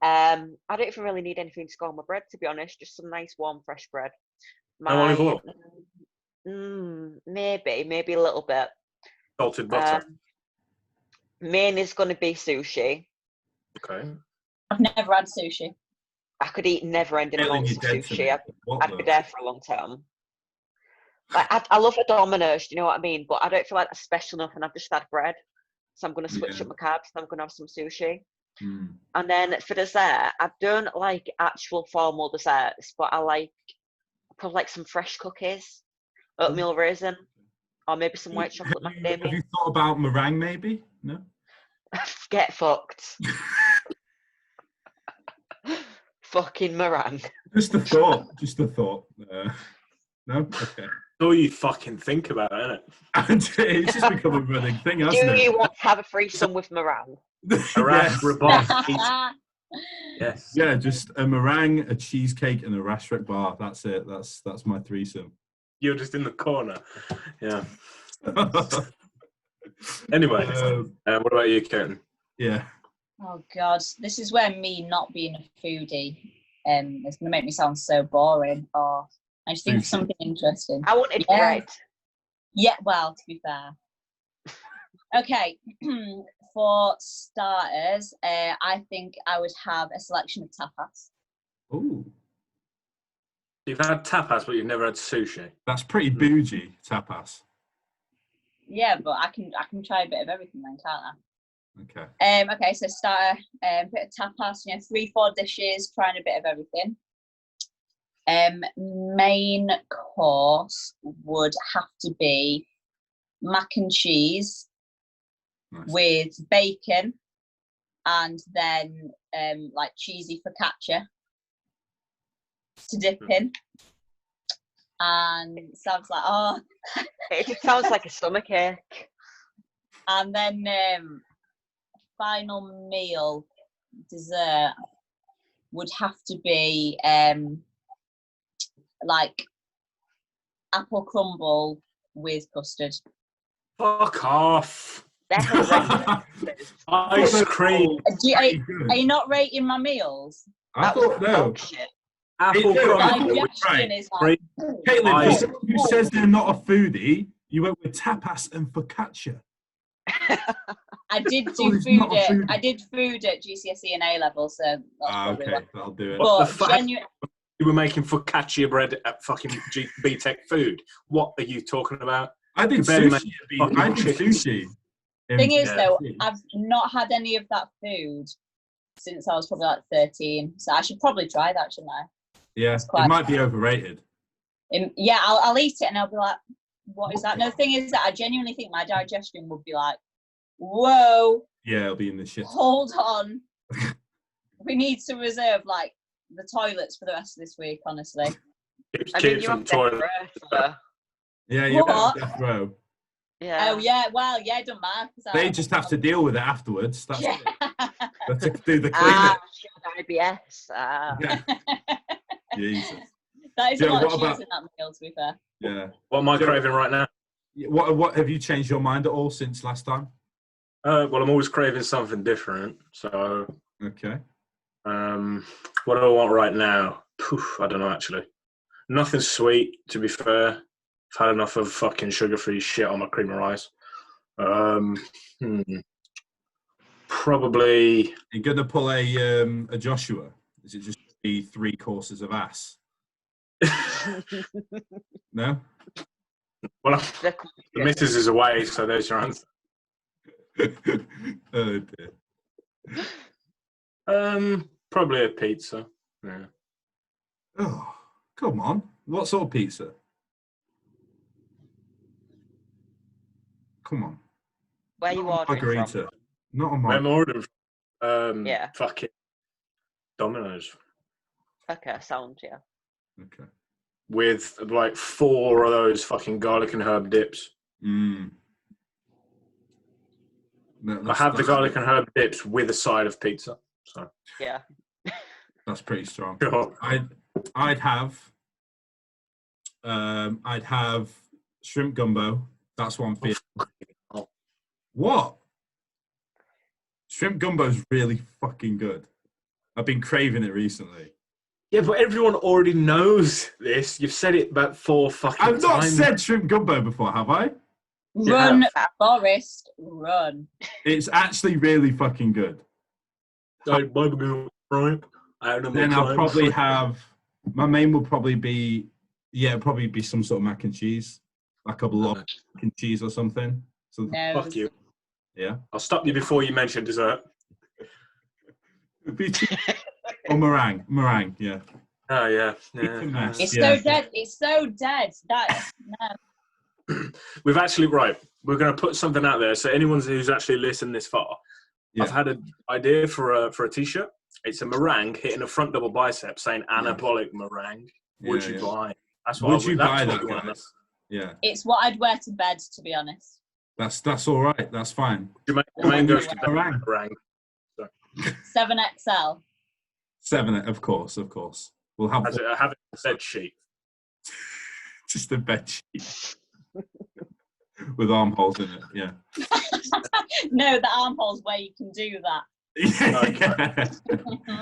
I don't even really need anything to go on my bread, to be honest. Just some nice, warm, fresh bread. No olive oil? Maybe a little bit. Salted butter? Main is going to be sushi. Okay. I've never had sushi. I could eat never-ending amounts of sushi. I'd be there for a long time. Like, I love a Domino's, do you know what I mean? But I don't feel like that's special enough, and I've just had bread. So I'm going to switch up my carbs, and I'm going to have some sushi. And then for dessert, I don't like actual formal desserts, but I probably like some fresh cookies, oatmeal raisin, or maybe some white chocolate macadamia. Have you thought about meringue, maybe? No? Get fucked. Fucking meringue. Just a thought. No? Okay. All you fucking think about, isn't it? It's just become a running thing, hasn't it? Do you want to have a threesome with meringue? Yes. Yeah, just a meringue, a cheesecake, and a rastrick bar. That's it. That's my threesome. You're just in the corner. Yeah. Anyway, what about you, Caitilin? Yeah. Oh God, this is where me not being a foodie is going to make me sound so boring. Or I just think of something interesting. I wanted bread. Yeah, well, to be fair. Okay, for starters, I think I would have a selection of tapas. Ooh. You've had tapas, but you've never had sushi. That's pretty bougie, tapas. Yeah, but I can try a bit of everything then, can't I? Okay. Okay, so starter, bit of tapas, 3-4 dishes, trying a bit of everything. Main course would have to be mac and cheese with bacon, and then like cheesy focaccia to dip in. And it sounds like it just sounds like a stomachache. And then final meal dessert would have to be like apple crumble with custard. Fuck off. Ice cream. Are you not rating my meals? I thought no. Apple crumble. Digestion is like, Caitilin, who says they're not a foodie, you went with tapas and focaccia. I did do food. I did food at GCSE and A level, so that's probably okay, I'll do it. But you were making focaccia bread at fucking BTEC food. What are you talking about? I did sushi. Thing is, though, I've not had any of that food since I was probably like 13, so I should probably try that, shouldn't I? Yeah, it might be overrated. Yeah, I'll eat it and I'll be like, what is that? No, the thing is that I genuinely think my digestion would be like, whoa. Yeah, it'll be in the shit. Hold on. We need to reserve like the toilets for the rest of this week, honestly. Keep some toilet. Yeah, you're on death row. Yeah. Oh yeah, well, yeah, it don't matter. They just have to deal with it afterwards. That's it. They have to do the cleaning. IBS. Yeah. Jesus. That is a lot of cheese in that meal, to be fair. Yeah. What am I craving right now? What have you changed your mind at all since last time? Well, I'm always craving something different. So. Okay. What do I want right now? I don't know, actually. Nothing sweet, to be fair. I've had enough of fucking sugar-free shit on my cream of rice. Probably. You're gonna pull a Joshua? Is it just be 3 courses of ass? No. Well, the missus is away, so there's your answer. Oh dear. Probably a pizza. Yeah. Oh, come on! What sort of pizza? Come on. Where are you ordering Margarita. from? Not on my. I'm ordering yeah. Fucking Domino's. Okay, sound, yeah. Okay. With like 4 of those fucking garlic and herb dips. No, I have the garlic and herb dips with a side of pizza. So yeah. That's pretty strong. Sure. I'd have shrimp gumbo. That's one for you. What? Shrimp gumbo's really fucking good. I've been craving it recently. Yeah, but everyone already knows this. You've said it about 4 fucking times. I've not said shrimp gumbo before, have I? Run, Forrest, run. It's actually really fucking good. Then I'll probably have... My main will probably be... Yeah, probably be some sort of mac and cheese. Like a block of mac and cheese or something. No. Fuck you. Yeah. I'll stop you before you mention dessert. Or meringue, yeah. Oh, yeah. It's so dead. It's so dead. That's... No. We've actually, we're going to put something out there. So anyone who's actually listened this far, I've had an idea for a t-shirt. It's a meringue hitting a front double bicep saying anabolic meringue. Would you buy? That's what Would you buy that, guys? Yeah. It's what I'd wear to bed, to be honest. That's all right. That's fine. Your main goes to meringue. 7XL. 7, of course. We'll have have a bed sheet. Just a bed sheet with armholes in it. Yeah. No, the armholes where you can do that. Yeah.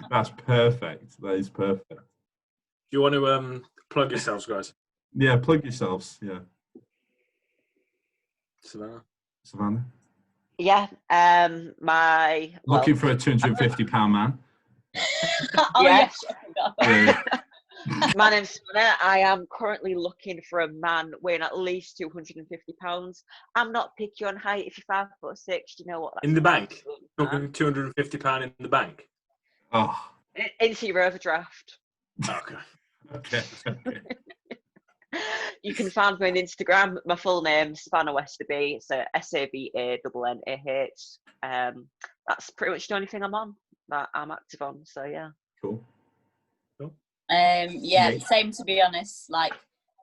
That's perfect. That is perfect. Do you want to plug yourselves, guys? Yeah, plug yourselves. Yeah. Savannah. Yeah. Looking for a £250 man. Oh yes. Yeah. My name's Savannah. I am currently looking for a man weighing at least £250. I'm not picky on height. If you're 5'6", do you know what? In the bank. Talking £250 in the bank. Oh. Into your overdraft. Okay. You can find me on Instagram. My full name, Savannah Westerby. So SAVANNAH. That's pretty much the only thing I'm on, that I'm active on. So yeah. Cool. Yeah, same, to be honest. Like,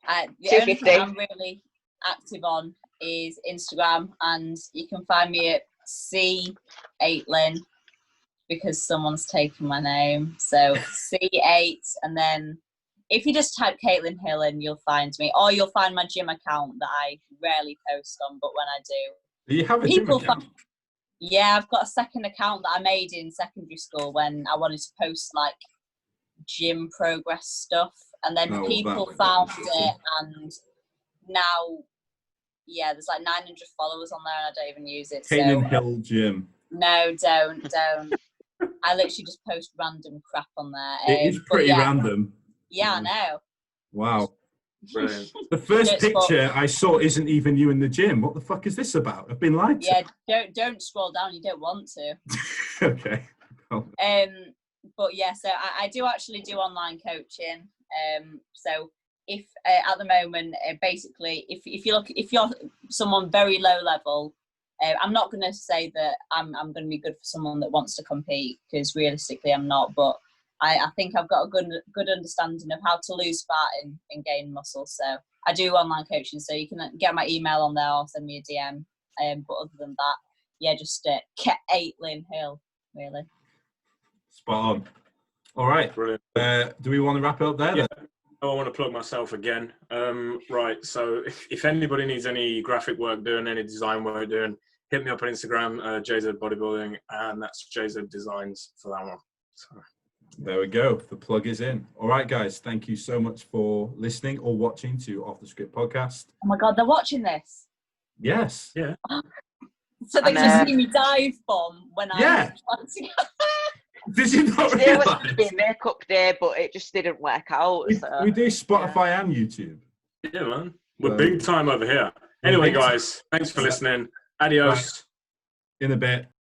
the only thing I'm really active on is Instagram, and you can find me at Caitilin, because someone's taken my name. So C8, and then if you just type Caitilin Hill in, you'll find me, or you'll find my gym account that I rarely post on, but when I do, you have a gym account? Yeah, I've got a second account that I made in secondary school when I wanted to post like gym progress stuff, and then people found it, and now there's like 900 followers on there, and I don't even use it. Caitilin Hill Gym. No, don't. I literally just post random crap on there. It is pretty random. Yeah, I know. Wow. Brilliant. The first picture I saw isn't even you in the gym. What the fuck is this about? I've been lied to. Yeah, don't scroll down. You don't want to. Okay. Oh. But yeah, so I do actually do online coaching. So if at the moment, basically, if you're someone very low level, I'm not going to say that I'm going to be good for someone that wants to compete, because realistically I'm not. But I think I've got a good understanding of how to lose fat and gain muscle. So I do online coaching, so you can get my email on there or send me a DM. But other than that, yeah, just Caitilin Hill, really. Spot on. All right. Brilliant. Do we want to wrap it up there? Yeah. I want to plug myself again. Right. So if anybody needs any graphic work doing, any design work doing, hit me up on Instagram, JZ Bodybuilding, and that's JZ Designs for that one. So. There we go. The plug is in. All right, guys. Thank you so much for listening or watching to Off the Script podcast. Oh my God, they're watching this. Yes. Yeah. So they can see me dive bomb when I'm planting. Did you not Today was realise? supposed to be a makeup day, but it just didn't work out. We do Spotify and YouTube. Yeah, man. We're big time over here. Anyway, guys, thanks for listening. Adios. In a bit.